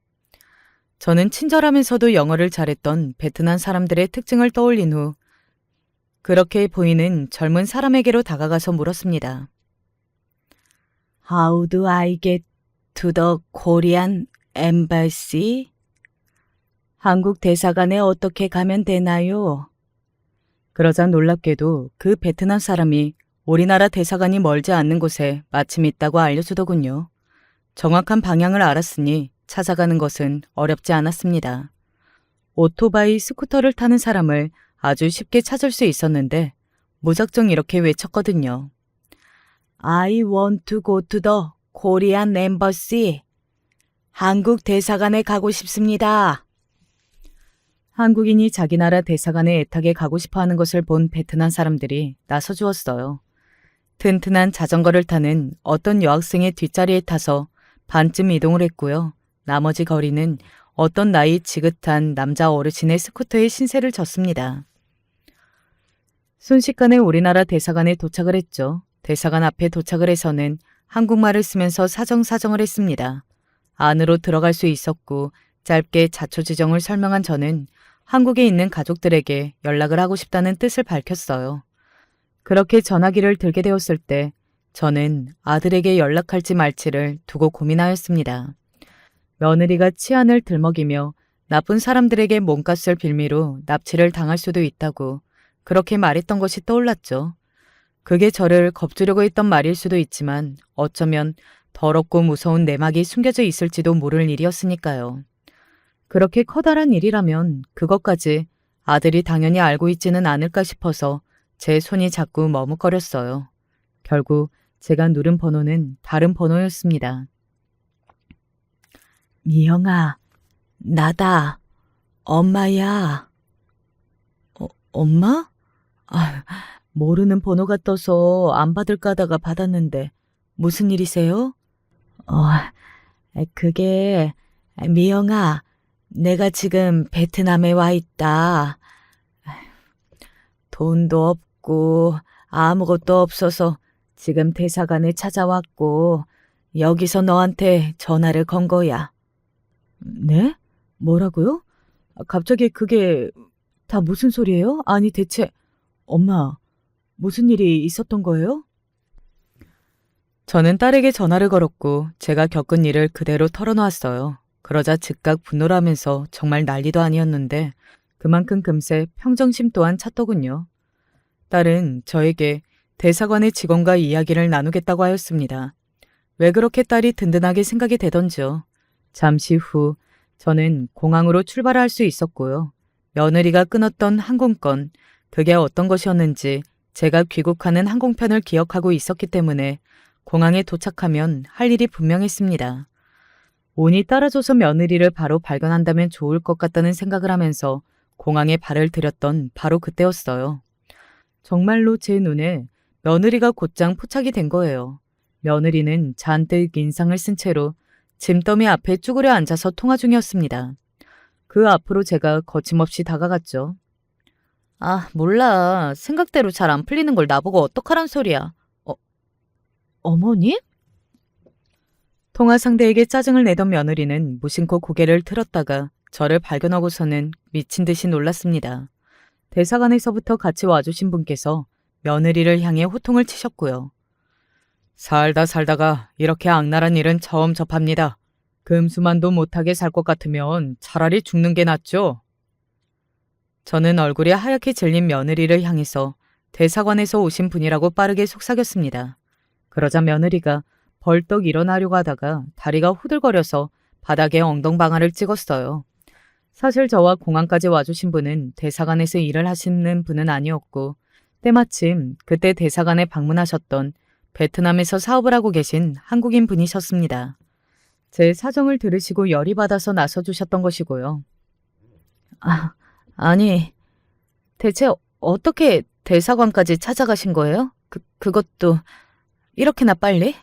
저는 친절하면서도 영어를 잘했던 베트남 사람들의 특징을 떠올린 후 그렇게 보이는 젊은 사람에게로 다가가서 물었습니다. How do I get to the Korean embassy? 한국 대사관에 어떻게 가면 되나요? 그러자 놀랍게도 그 베트남 사람이 우리나라 대사관이 멀지 않는 곳에 마침 있다고 알려주더군요. 정확한 방향을 알았으니 찾아가는 것은 어렵지 않았습니다. 오토바이, 스쿠터를 타는 사람을 아주 쉽게 찾을 수 있었는데 무작정 이렇게 외쳤거든요. I want to go to the Korean Embassy. 한국 대사관에 가고 싶습니다. 한국인이 자기 나라 대사관에 애타게 가고 싶어하는 것을 본 베트남 사람들이 나서주었어요. 튼튼한 자전거를 타는 어떤 여학생의 뒷자리에 타서 반쯤 이동을 했고요. 나머지 거리는 어떤 나이 지긋한 남자 어르신의 스쿠터에 신세를 졌습니다. 순식간에 우리나라 대사관에 도착을 했죠. 대사관 앞에 도착을 해서는 한국말을 쓰면서 사정사정을 했습니다. 안으로 들어갈 수 있었고 짧게 자초지정을 설명한 저는 한국에 있는 가족들에게 연락을 하고 싶다는 뜻을 밝혔어요. 그렇게 전화기를 들게 되었을 때 저는 아들에게 연락할지 말지를 두고 고민하였습니다. 며느리가 치안을 들먹이며 나쁜 사람들에게 몸값을 빌미로 납치를 당할 수도 있다고 그렇게 말했던 것이 떠올랐죠. 그게 저를 겁주려고 했던 말일 수도 있지만 어쩌면 더럽고 무서운 내막이 숨겨져 있을지도 모를 일이었으니까요. 그렇게 커다란 일이라면 그것까지 아들이 당연히 알고 있지는 않을까 싶어서 제 손이 자꾸 머뭇거렸어요. 결국 제가 누른 번호는 다른 번호였습니다. 미영아, 나다. 엄마야. 엄마? 모르는 번호가 떠서 안 받을까 하다가 받았는데 무슨 일이세요? 그게 미영아, 내가 지금 베트남에 와 있다. 돈도 없고 아무것도 없어서 지금 대사관에 찾아왔고 여기서 너한테 전화를 건 거야. 네? 뭐라고요? 갑자기 그게 다 무슨 소리예요? 아니 대체 엄마 무슨 일이 있었던 거예요? 저는 딸에게 전화를 걸었고 제가 겪은 일을 그대로 털어놓았어요. 그러자 즉각 분노를 하면서 정말 난리도 아니었는데 그만큼 금세 평정심 또한 찼더군요. 딸은 저에게 대사관의 직원과 이야기를 나누겠다고 하였습니다. 왜 그렇게 딸이 든든하게 생각이 되던지요. 잠시 후 저는 공항으로 출발할 수 있었고요. 며느리가 끊었던 항공권, 그게 어떤 것이었는지 제가 귀국하는 항공편을 기억하고 있었기 때문에 공항에 도착하면 할 일이 분명했습니다. 운이 따라줘서 며느리를 바로 발견한다면 좋을 것 같다는 생각을 하면서 공항에 발을 들였던 바로 그때였어요. 정말로 제 눈에 며느리가 곧장 포착이 된 거예요. 며느리는 잔뜩 인상을 쓴 채로 짐더미 앞에 쭈그려 앉아서 통화 중이었습니다. 그 앞으로 제가 거침없이 다가갔죠. 몰라. 생각대로 잘 안 풀리는 걸 나보고 어떡하란 소리야. 어머니? 통화 상대에게 짜증을 내던 며느리는 무심코 고개를 틀었다가 저를 발견하고서는 미친 듯이 놀랐습니다. 대사관에서부터 같이 와주신 분께서 며느리를 향해 호통을 치셨고요. 살다 살다가 이렇게 악랄한 일은 처음 접합니다. 금수만도 못하게 살 것 같으면 차라리 죽는 게 낫죠. 저는 얼굴이 하얗게 질린 며느리를 향해서 대사관에서 오신 분이라고 빠르게 속삭였습니다. 그러자 며느리가 벌떡 일어나려고 하다가 다리가 후들거려서 바닥에 엉덩방아를 찍었어요. 사실 저와 공항까지 와주신 분은 대사관에서 일을 하시는 분은 아니었고 때마침 그때 대사관에 방문하셨던 베트남에서 사업을 하고 계신 한국인 분이셨습니다. 제 사정을 들으시고 열이 받아서 나서주셨던 것이고요. 아니, 대체 어떻게 대사관까지 찾아가신 거예요? 그것도 이렇게나 빨리?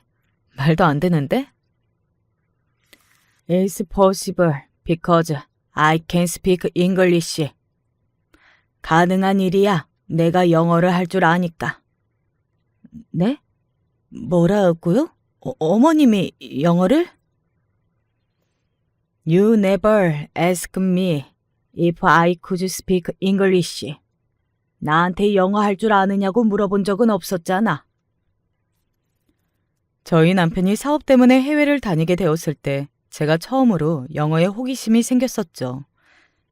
말도 안 되는데? It's possible because I can speak English. 가능한 일이야. 내가 영어를 할 줄 아니까. 네? 뭐라고요? 어머님이 영어를? You never asked me if I could speak English. 나한테 영어 할 줄 아느냐고 물어본 적은 없었잖아. 저희 남편이 사업 때문에 해외를 다니게 되었을 때 제가 처음으로 영어에 호기심이 생겼었죠.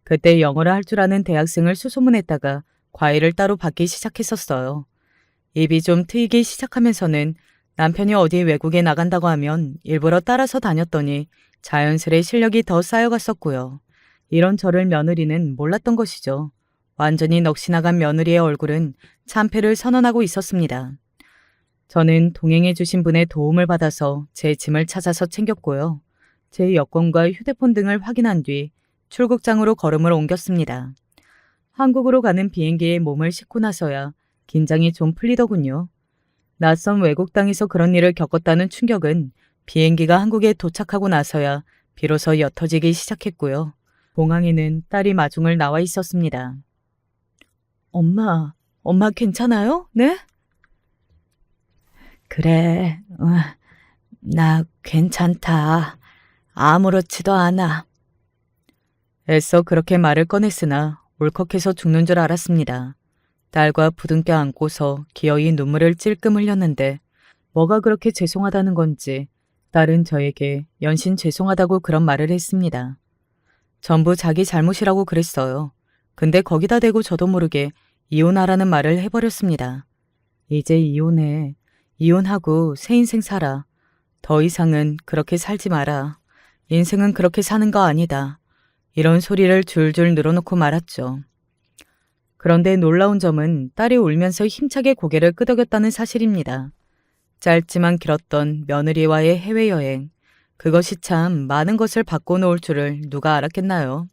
그때 영어를 할 줄 아는 대학생을 수소문했다가 과일을 따로 받기 시작했었어요. 입이 좀 트이기 시작하면서는 남편이 어디 외국에 나간다고 하면 일부러 따라서 다녔더니 자연스레 실력이 더 쌓여갔었고요. 이런 저를 며느리는 몰랐던 것이죠. 완전히 넋이 나간 며느리의 얼굴은 참패를 선언하고 있었습니다. 저는 동행해 주신 분의 도움을 받아서 제 짐을 찾아서 챙겼고요. 제 여권과 휴대폰 등을 확인한 뒤 출국장으로 걸음을 옮겼습니다. 한국으로 가는 비행기에 몸을 싣고 나서야 긴장이 좀 풀리더군요. 낯선 외국 땅에서 그런 일을 겪었다는 충격은 비행기가 한국에 도착하고 나서야 비로소 옅어지기 시작했고요. 공항에는 딸이 마중을 나와 있었습니다. 엄마 괜찮아요? 네? 그래, 나 괜찮다. 아무렇지도 않아. 애써 그렇게 말을 꺼냈으나 울컥해서 죽는 줄 알았습니다. 딸과 부둥켜 안고서 기어이 눈물을 찔끔 흘렸는데 뭐가 그렇게 죄송하다는 건지 딸은 저에게 연신 죄송하다고 그런 말을 했습니다. 전부 자기 잘못이라고 그랬어요. 근데 거기다 대고 저도 모르게 이혼하라는 말을 해버렸습니다. 이제 이혼해. 이혼하고 새 인생 살아. 더 이상은 그렇게 살지 마라. 인생은 그렇게 사는 거 아니다. 이런 소리를 줄줄 늘어놓고 말았죠. 그런데 놀라운 점은 딸이 울면서 힘차게 고개를 끄덕였다는 사실입니다. 짧지만 길었던 며느리와의 해외여행. 그것이 참 많은 것을 바꿔놓을 줄을 누가 알았겠나요?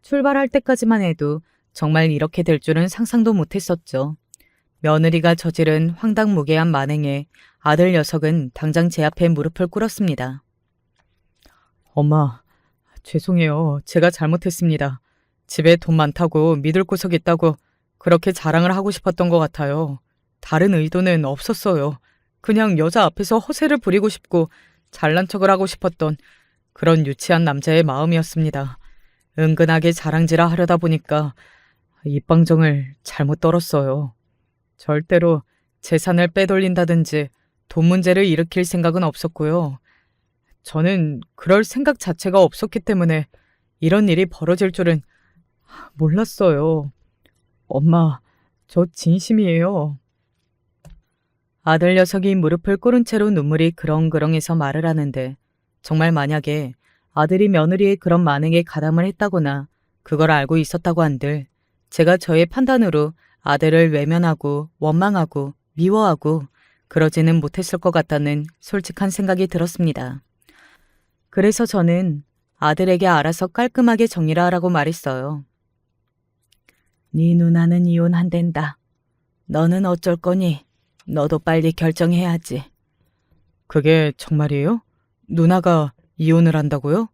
출발할 때까지만 해도 정말 이렇게 될 줄은 상상도 못했었죠. 며느리가 저지른 황당무계한 만행에 아들 녀석은 당장 제 앞에 무릎을 꿇었습니다. 엄마, 죄송해요. 제가 잘못했습니다. 집에 돈 많다고 믿을 구석 있다고 그렇게 자랑을 하고 싶었던 것 같아요. 다른 의도는 없었어요. 그냥 여자 앞에서 허세를 부리고 싶고 잘난 척을 하고 싶었던 그런 유치한 남자의 마음이었습니다. 은근하게 자랑질을 하려다 보니까 입방정을 잘못 떨었어요. 절대로 재산을 빼돌린다든지 돈 문제를 일으킬 생각은 없었고요. 저는 그럴 생각 자체가 없었기 때문에 이런 일이 벌어질 줄은 몰랐어요. 엄마, 저 진심이에요. 아들 녀석이 무릎을 꿇은 채로 눈물이 그렁그렁해서 말을 하는데 정말 만약에 아들이 며느리의 그런 만행에 가담을 했다거나 그걸 알고 있었다고 한들 제가 저의 판단으로 아들을 외면하고 원망하고 미워하고 그러지는 못했을 것 같다는 솔직한 생각이 들었습니다. 그래서 저는 아들에게 알아서 깔끔하게 정리를 하라고 말했어요. 네 누나는 이혼한댄다. 너는 어쩔 거니? 너도 빨리 결정해야지. 그게 정말이에요? 누나가 이혼을 한다고요?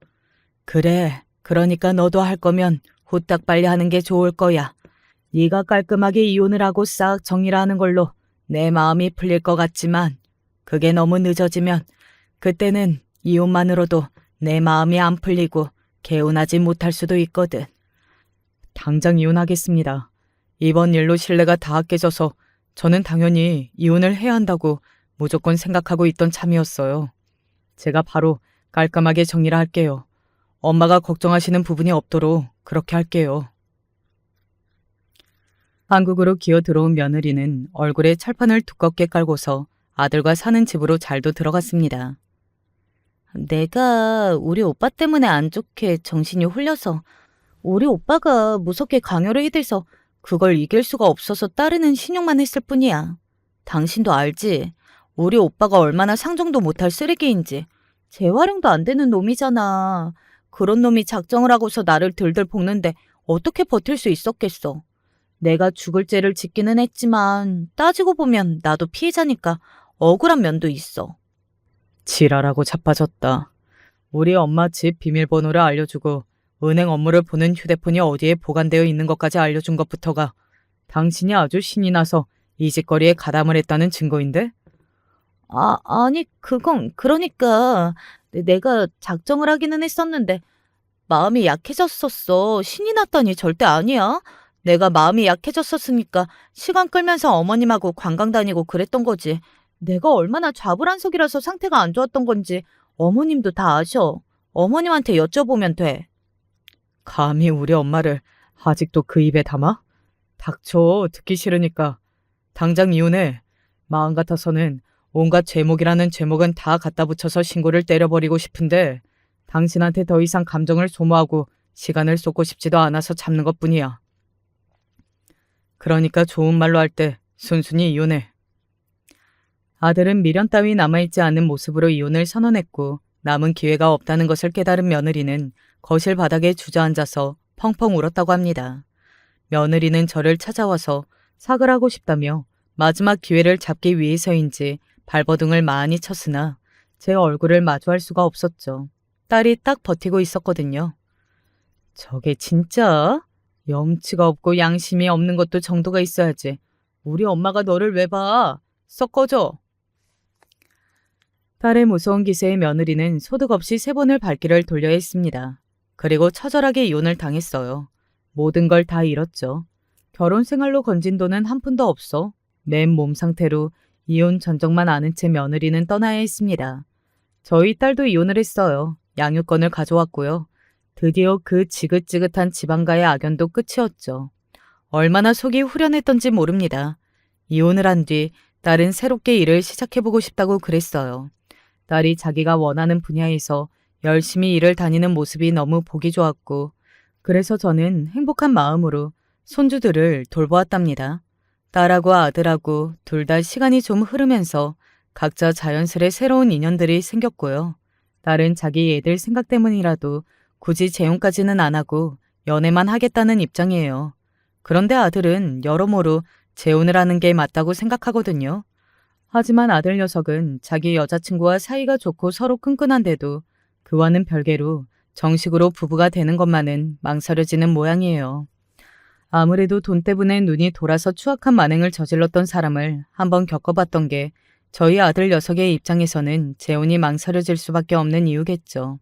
그래, 그러니까 너도 할 거면 후딱 빨리 하는 게 좋을 거야. 네가 깔끔하게 이혼을 하고 싹 정리를 하는 걸로 내 마음이 풀릴 것 같지만 그게 너무 늦어지면 그때는 이혼만으로도 내 마음이 안 풀리고 개운하지 못할 수도 있거든. 당장 이혼하겠습니다. 이번 일로 신뢰가 다 깨져서 저는 당연히 이혼을 해야 한다고 무조건 생각하고 있던 참이었어요. 제가 바로 깔끔하게 정리를 할게요. 엄마가 걱정하시는 부분이 없도록 그렇게 할게요. 한국으로 기어 들어온 며느리는 얼굴에 철판을 두껍게 깔고서 아들과 사는 집으로 잘도 들어갔습니다. 내가 우리 오빠 때문에 안 좋게 정신이 홀려서 우리 오빠가 무섭게 강요를 해대서 그걸 이길 수가 없어서 따르는 신용만 했을 뿐이야. 당신도 알지? 우리 오빠가 얼마나 상종도 못할 쓰레기인지. 재활용도 안 되는 놈이잖아. 그런 놈이 작정을 하고서 나를 들들 볶는데 어떻게 버틸 수 있었겠어. 내가 죽을 죄를 짓기는 했지만 따지고 보면 나도 피해자니까 억울한 면도 있어. 지랄하고 자빠졌다. 우리 엄마 집 비밀번호를 알려주고 은행 업무를 보는 휴대폰이 어디에 보관되어 있는 것까지 알려준 것부터가 당신이 아주 신이 나서 이 짓거리에 가담을 했다는 증거인데? 아니 그건 그러니까 내가 작정을 하기는 했었는데 마음이 약해졌었어. 신이 났다니 절대 아니야. 내가 마음이 약해졌었으니까 시간 끌면서 어머님하고 관광 다니고 그랬던 거지. 내가 얼마나 좌불안석이라서 상태가 안 좋았던 건지 어머님도 다 아셔. 어머님한테 여쭤보면 돼. 감히 우리 엄마를 아직도 그 입에 담아? 닥쳐, 듣기 싫으니까. 당장 이혼해. 마음 같아서는 온갖 제목이라는 제목은 다 갖다 붙여서 신고를 때려버리고 싶은데 당신한테 더 이상 감정을 소모하고 시간을 쏟고 싶지도 않아서 참는 것뿐이야. 그러니까 좋은 말로 할 때 순순히 이혼해. 아들은 미련 따위 남아있지 않은 모습으로 이혼을 선언했고 남은 기회가 없다는 것을 깨달은 며느리는 거실 바닥에 주저앉아서 펑펑 울었다고 합니다. 며느리는 저를 찾아와서 사과하고 싶다며 마지막 기회를 잡기 위해서인지 발버둥을 많이 쳤으나 제 얼굴을 마주할 수가 없었죠. 딸이 딱 버티고 있었거든요. 저게 진짜? 염치가 없고 양심이 없는 것도 정도가 있어야지. 우리 엄마가 너를 왜 봐? 썩 꺼져. 딸의 무서운 기세에 며느리는 소득 없이 3번을 발길을 돌려야 했습니다. 그리고 처절하게 이혼을 당했어요. 모든 걸 다 잃었죠. 결혼 생활로 건진 돈은 한 푼도 없어 맨 몸 상태로 이혼 전적만 아는 채 며느리는 떠나야 했습니다. 저희 딸도 이혼을 했어요. 양육권을 가져왔고요. 드디어 그 지긋지긋한 지방과의 악연도 끝이었죠. 얼마나 속이 후련했던지 모릅니다. 이혼을 한 뒤 딸은 새롭게 일을 시작해보고 싶다고 그랬어요. 딸이 자기가 원하는 분야에서 열심히 일을 다니는 모습이 너무 보기 좋았고 그래서 저는 행복한 마음으로 손주들을 돌보았답니다. 딸하고 아들하고 둘 다 시간이 좀 흐르면서 각자 자연스레 새로운 인연들이 생겼고요. 딸은 자기 애들 생각 때문이라도 굳이 재혼까지는 안 하고 연애만 하겠다는 입장이에요. 그런데 아들은 여러모로 재혼을 하는 게 맞다고 생각하거든요. 하지만 아들 녀석은 자기 여자친구와 사이가 좋고 서로 끈끈한데도 그와는 별개로 정식으로 부부가 되는 것만은 망설여지는 모양이에요. 아무래도 돈 때문에 눈이 돌아서 추악한 만행을 저질렀던 사람을 한번 겪어봤던 게 저희 아들 녀석의 입장에서는 재혼이 망설여질 수밖에 없는 이유겠죠.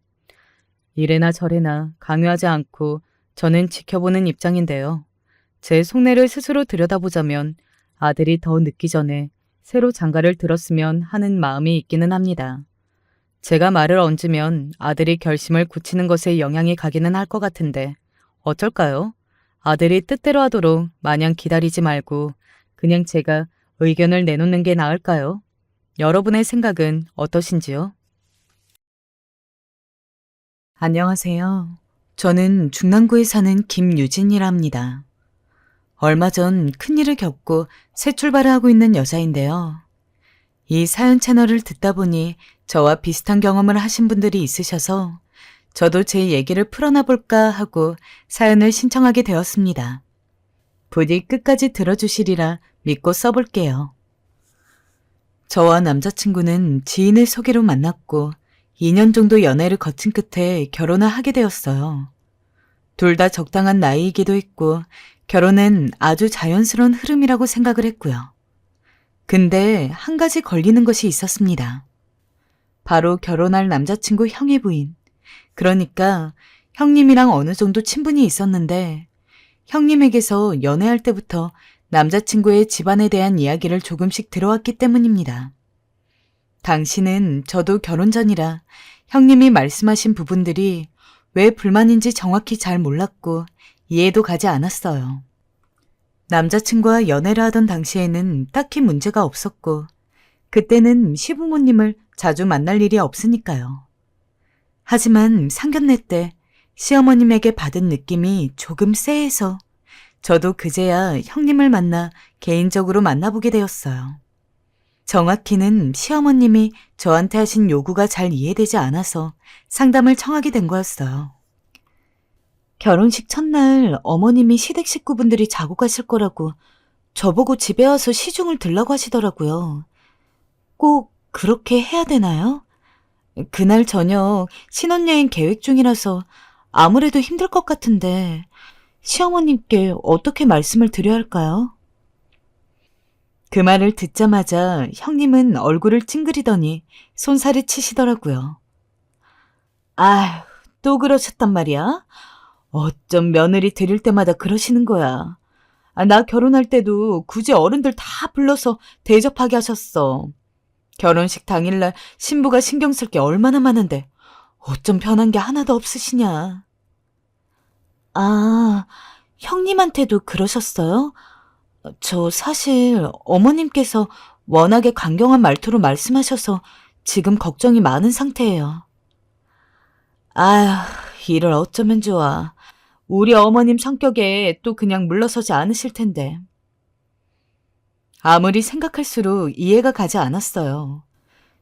이래나 저래나 강요하지 않고 저는 지켜보는 입장인데요. 제 속내를 스스로 들여다보자면 아들이 더 늦기 전에 새로 장가를 들었으면 하는 마음이 있기는 합니다. 제가 말을 얹으면 아들이 결심을 굳히는 것에 영향이 가기는 할 것 같은데 어쩔까요? 아들이 뜻대로 하도록 마냥 기다리지 말고 그냥 제가 의견을 내놓는 게 나을까요? 여러분의 생각은 어떠신지요? 안녕하세요. 저는 중랑구에 사는 김유진이랍니다. 얼마 전 큰일을 겪고 새 출발을 하고 있는 여자인데요. 이 사연 채널을 듣다 보니 저와 비슷한 경험을 하신 분들이 있으셔서 저도 제 얘기를 풀어놔 볼까 하고 사연을 신청하게 되었습니다. 부디 끝까지 들어주시리라 믿고 써볼게요. 저와 남자친구는 지인의 소개로 만났고 2년 정도 연애를 거친 끝에 결혼을 하게 되었어요. 둘 다 적당한 나이이기도 했고 결혼은 아주 자연스러운 흐름이라고 생각을 했고요. 근데 한 가지 걸리는 것이 있었습니다. 바로 결혼할 남자친구 형의 부인. 그러니까 형님이랑 어느 정도 친분이 있었는데 형님에게서 연애할 때부터 남자친구의 집안에 대한 이야기를 조금씩 들어왔기 때문입니다. 당시는 저도 결혼 전이라 형님이 말씀하신 부분들이 왜 불만인지 정확히 잘 몰랐고 이해도 가지 않았어요. 남자친구와 연애를 하던 당시에는 딱히 문제가 없었고 그때는 시부모님을 자주 만날 일이 없으니까요. 하지만 상견례 때 시어머님에게 받은 느낌이 조금 쎄해서 저도 그제야 형님을 만나 개인적으로 만나보게 되었어요. 정확히는 시어머님이 저한테 하신 요구가 잘 이해되지 않아서 상담을 청하게 된 거였어요. 결혼식 첫날 어머님이 시댁 식구분들이 자고 가실 거라고 저보고 집에 와서 시중을 들라고 하시더라고요. 꼭 그렇게 해야 되나요? 그날 저녁 신혼여행 계획 중이라서 아무래도 힘들 것 같은데 시어머님께 어떻게 말씀을 드려야 할까요? 그 말을 듣자마자 형님은 얼굴을 찡그리더니 손살이 치시더라고요. 아휴, 또 그러셨단 말이야? 어쩜 며느리 드릴 때마다 그러시는 거야. 나 결혼할 때도 굳이 어른들 다 불러서 대접하게 하셨어. 결혼식 당일날 신부가 신경 쓸 게 얼마나 많은데 어쩜 변한 게 하나도 없으시냐. 아, 형님한테도 그러셨어요? 저 사실 어머님께서 워낙에 강경한 말투로 말씀하셔서 지금 걱정이 많은 상태예요. 아휴, 이를 어쩌면 좋아. 우리 어머님 성격에 또 그냥 물러서지 않으실 텐데. 아무리 생각할수록 이해가 가지 않았어요.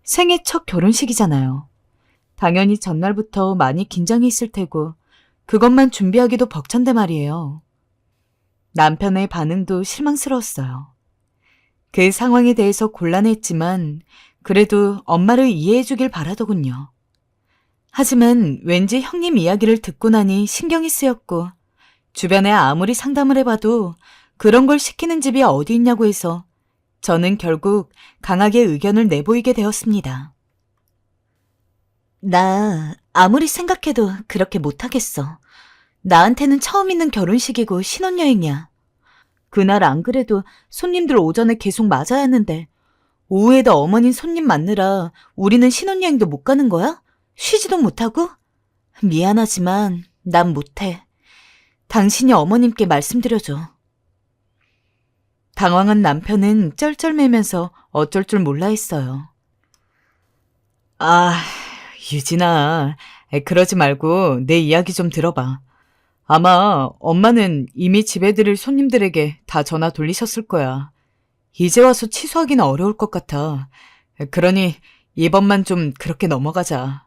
생애 첫 결혼식이잖아요. 당연히 전날부터 많이 긴장이 있을 테고 그것만 준비하기도 벅찬데 말이에요. 남편의 반응도 실망스러웠어요. 그 상황에 대해서 곤란했지만 그래도 엄마를 이해해 주길 바라더군요. 하지만 왠지 형님 이야기를 듣고 나니 신경이 쓰였고 주변에 아무리 상담을 해봐도 그런 걸 시키는 집이 어디 있냐고 해서 저는 결국 강하게 의견을 내보이게 되었습니다. 나 아무리 생각해도 그렇게 못하겠어. 나한테는 처음 있는 결혼식이고 신혼여행이야. 그날 안 그래도 손님들 오전에 계속 맞아야 하는데 오후에도 어머님 손님 맞느라 우리는 신혼여행도 못 가는 거야? 쉬지도 못하고? 미안하지만 난 못해. 당신이 어머님께 말씀드려줘. 당황한 남편은 쩔쩔매면서 어쩔 줄 몰라 했어요. 아, 유진아, 그러지 말고 내 이야기 좀 들어봐. 아마 엄마는 이미 집에 들을 손님들에게 다 전화 돌리셨을 거야. 이제 와서 취소하기는 어려울 것 같아. 그러니 이번만 좀 그렇게 넘어가자.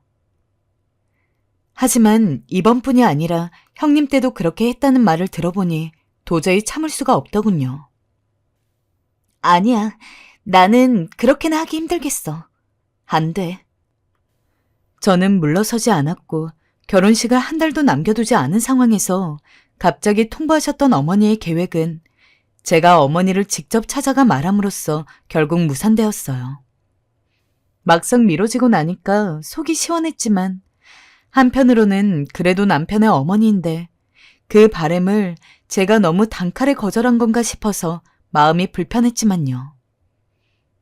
하지만 이번뿐이 아니라 형님 때도 그렇게 했다는 말을 들어보니 도저히 참을 수가 없더군요. 아니야, 나는 그렇게는 하기 힘들겠어. 안 돼. 저는 물러서지 않았고 결혼식을 한 달도 남겨두지 않은 상황에서 갑자기 통보하셨던 어머니의 계획은 제가 어머니를 직접 찾아가 말함으로써 결국 무산되었어요. 막상 미뤄지고 나니까 속이 시원했지만 한편으로는 그래도 남편의 어머니인데 그 바램을 제가 너무 단칼에 거절한 건가 싶어서 마음이 불편했지만요.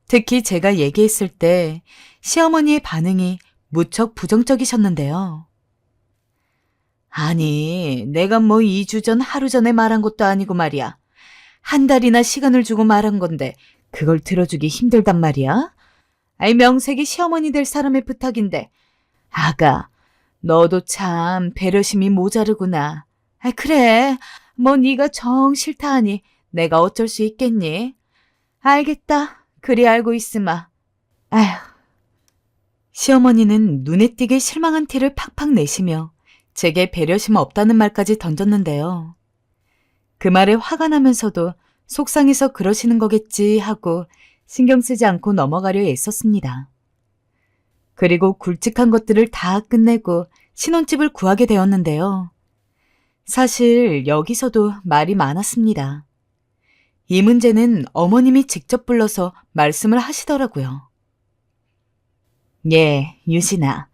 특히 제가 얘기했을 때 시어머니의 반응이 무척 부정적이셨는데요. 아니, 내가 뭐 2주 전 하루 전에 말한 것도 아니고 말이야. 한 달이나 시간을 주고 말한 건데 그걸 들어주기 힘들단 말이야? 아이, 명색이 시어머니 될 사람의 부탁인데. 아가, 너도 참 배려심이 모자르구나. 아, 그래, 뭐 네가 정 싫다 하니 내가 어쩔 수 있겠니? 알겠다, 그리 알고 있으마. 아휴. 시어머니는 눈에 띄게 실망한 티를 팍팍 내시며 제게 배려심 없다는 말까지 던졌는데요. 그 말에 화가 나면서도 속상해서 그러시는 거겠지 하고 신경 쓰지 않고 넘어가려 애썼습니다. 그리고 굵직한 것들을 다 끝내고 신혼집을 구하게 되었는데요. 사실 여기서도 말이 많았습니다. 이 문제는 어머님이 직접 불러서 말씀을 하시더라고요. 예, 유진아.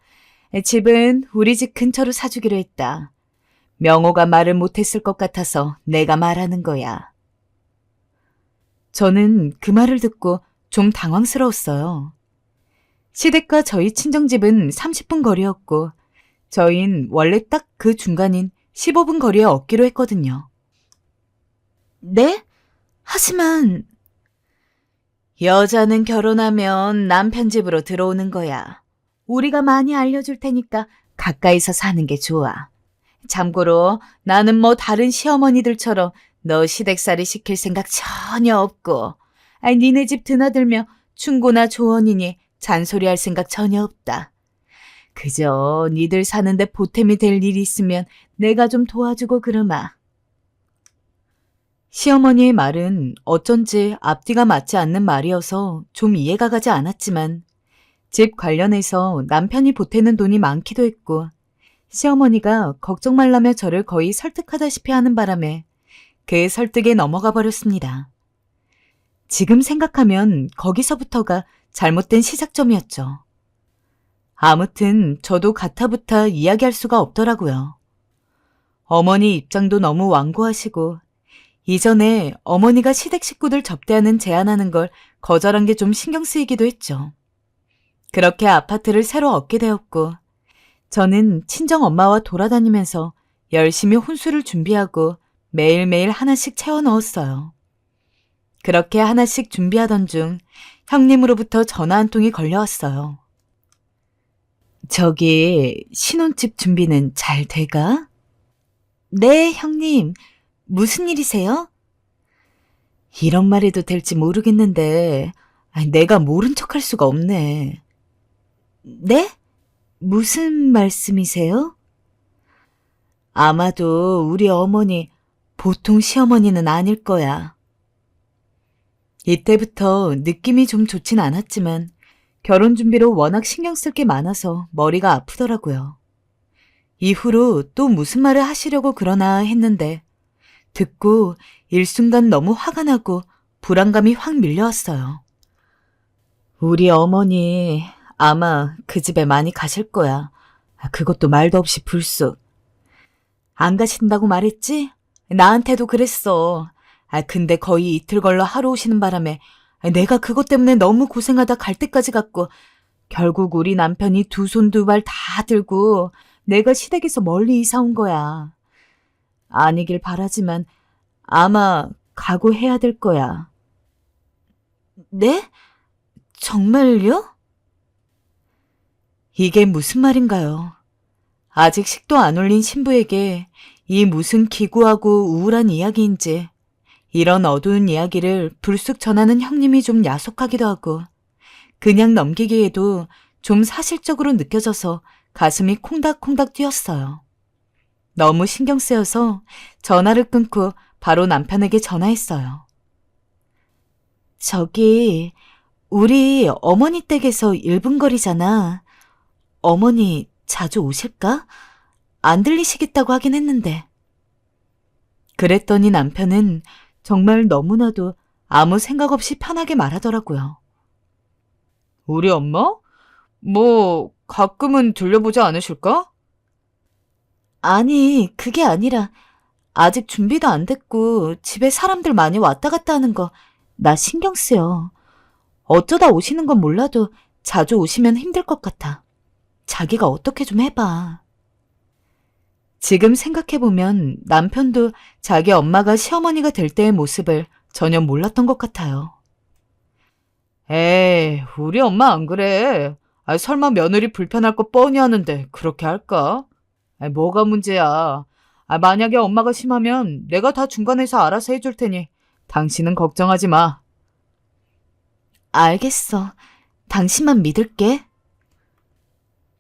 집은 우리 집 근처로 사주기로 했다. 명호가 말을 못했을 것 같아서 내가 말하는 거야. 저는 그 말을 듣고 좀 당황스러웠어요. 시댁과 저희 친정집은 30분 거리였고 저희는 원래 딱 그 중간인 15분 거리에 얻기로 했거든요. 네? 하지만 여자는 결혼하면 남편 집으로 들어오는 거야. 우리가 많이 알려줄 테니까 가까이서 사는 게 좋아. 참고로 나는 뭐 다른 시어머니들처럼 너 시댁살이 시킬 생각 전혀 없고 니네 집 드나들며 충고나 조언이니 잔소리할 생각 전혀 없다. 그저 니들 사는데 보탬이 될 일이 있으면 내가 좀 도와주고 그러마. 시어머니의 말은 어쩐지 앞뒤가 맞지 않는 말이어서 좀 이해가 가지 않았지만 집 관련해서 남편이 보태는 돈이 많기도 했고 시어머니가 걱정 말라며 저를 거의 설득하다시피 하는 바람에 그 설득에 넘어가 버렸습니다. 지금 생각하면 거기서부터가 잘못된 시작점이었죠. 아무튼 저도 가타부타 이야기할 수가 없더라고요. 어머니 입장도 너무 완고하시고 이전에 어머니가 시댁 식구들 접대하는 제안하는 걸 거절한 게 좀 신경 쓰이기도 했죠. 그렇게 아파트를 새로 얻게 되었고 저는 친정 엄마와 돌아다니면서 열심히 혼수를 준비하고 매일매일 하나씩 채워 넣었어요. 그렇게 하나씩 준비하던 중 형님으로부터 전화 한 통이 걸려왔어요. 저기 신혼집 준비는 잘 돼가? 네, 형님. 무슨 일이세요? 이런 말 해도 될지 모르겠는데 내가 모른 척할 수가 없네. 네? 무슨 말씀이세요? 아마도 우리 어머니 보통 시어머니는 아닐 거야. 이때부터 느낌이 좀 좋진 않았지만 결혼 준비로 워낙 신경 쓸 게 많아서 머리가 아프더라고요. 이후로 또 무슨 말을 하시려고 그러나 했는데 듣고 일순간 너무 화가 나고 불안감이 확 밀려왔어요. 우리 어머니 아마 그 집에 많이 가실 거야. 그것도 말도 없이 불쑥. 안 가신다고 말했지? 나한테도 그랬어. 근데 거의 이틀 걸러 하루 오시는 바람에 내가 그것 때문에 너무 고생하다 갈 때까지 갔고 결국 우리 남편이 두 손 두 발 다 들고 내가 시댁에서 멀리 이사 온 거야. 아니길 바라지만 아마 각오해야 될 거야. 네? 정말요? 이게 무슨 말인가요? 아직 식도 안 올린 신부에게 이 무슨 기구하고 우울한 이야기인지 이런 어두운 이야기를 불쑥 전하는 형님이 좀 야속하기도 하고 그냥 넘기기에도 좀 사실적으로 느껴져서 가슴이 콩닥콩닥 뛰었어요. 너무 신경 쓰여서 전화를 끊고 바로 남편에게 전화했어요. 저기 우리 어머니 댁에서 1분 거리잖아. 어머니 자주 오실까? 안 들리시겠다고 하긴 했는데. 그랬더니 남편은 정말 너무나도 아무 생각 없이 편하게 말하더라고요. 우리 엄마? 뭐 가끔은 들려보지 않으실까? 아니, 그게 아니라 아직 준비도 안 됐고 집에 사람들 많이 왔다 갔다 하는 거 나 신경 쓰여. 어쩌다 오시는 건 몰라도 자주 오시면 힘들 것 같아. 자기가 어떻게 좀 해봐. 지금 생각해보면 남편도 자기 엄마가 시어머니가 될 때의 모습을 전혀 몰랐던 것 같아요. 에이, 우리 엄마 안 그래. 설마 며느리 불편할 거 뻔히 아는데 그렇게 할까? 뭐가 문제야. 만약에 엄마가 심하면 내가 다 중간에서 알아서 해줄 테니 당신은 걱정하지 마. 알겠어. 당신만 믿을게.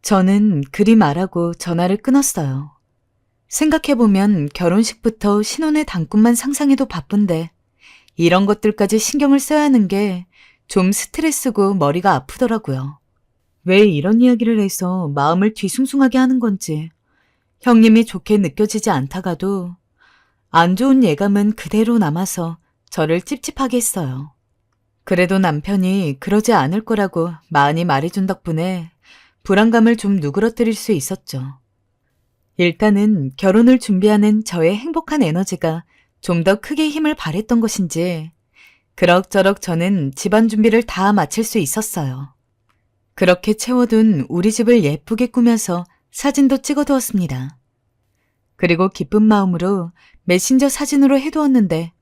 저는 그리 말하고 전화를 끊었어요. 생각해보면 결혼식부터 신혼의 단꿈만 상상해도 바쁜데 이런 것들까지 신경을 써야 하는 게 좀 스트레스고 머리가 아프더라고요. 왜 이런 이야기를 해서 마음을 뒤숭숭하게 하는 건지 형님이 좋게 느껴지지 않다가도 안 좋은 예감은 그대로 남아서 저를 찝찝하게 했어요. 그래도 남편이 그러지 않을 거라고 많이 말해준 덕분에 불안감을 좀 누그러뜨릴 수 있었죠. 일단은 결혼을 준비하는 저의 행복한 에너지가 좀 더 크게 힘을 발했던 것인지 그럭저럭 저는 집안 준비를 다 마칠 수 있었어요. 그렇게 채워둔 우리 집을 예쁘게 꾸며서 사진도 찍어두었습니다. 그리고 기쁜 마음으로 메신저 사진으로 해두었는데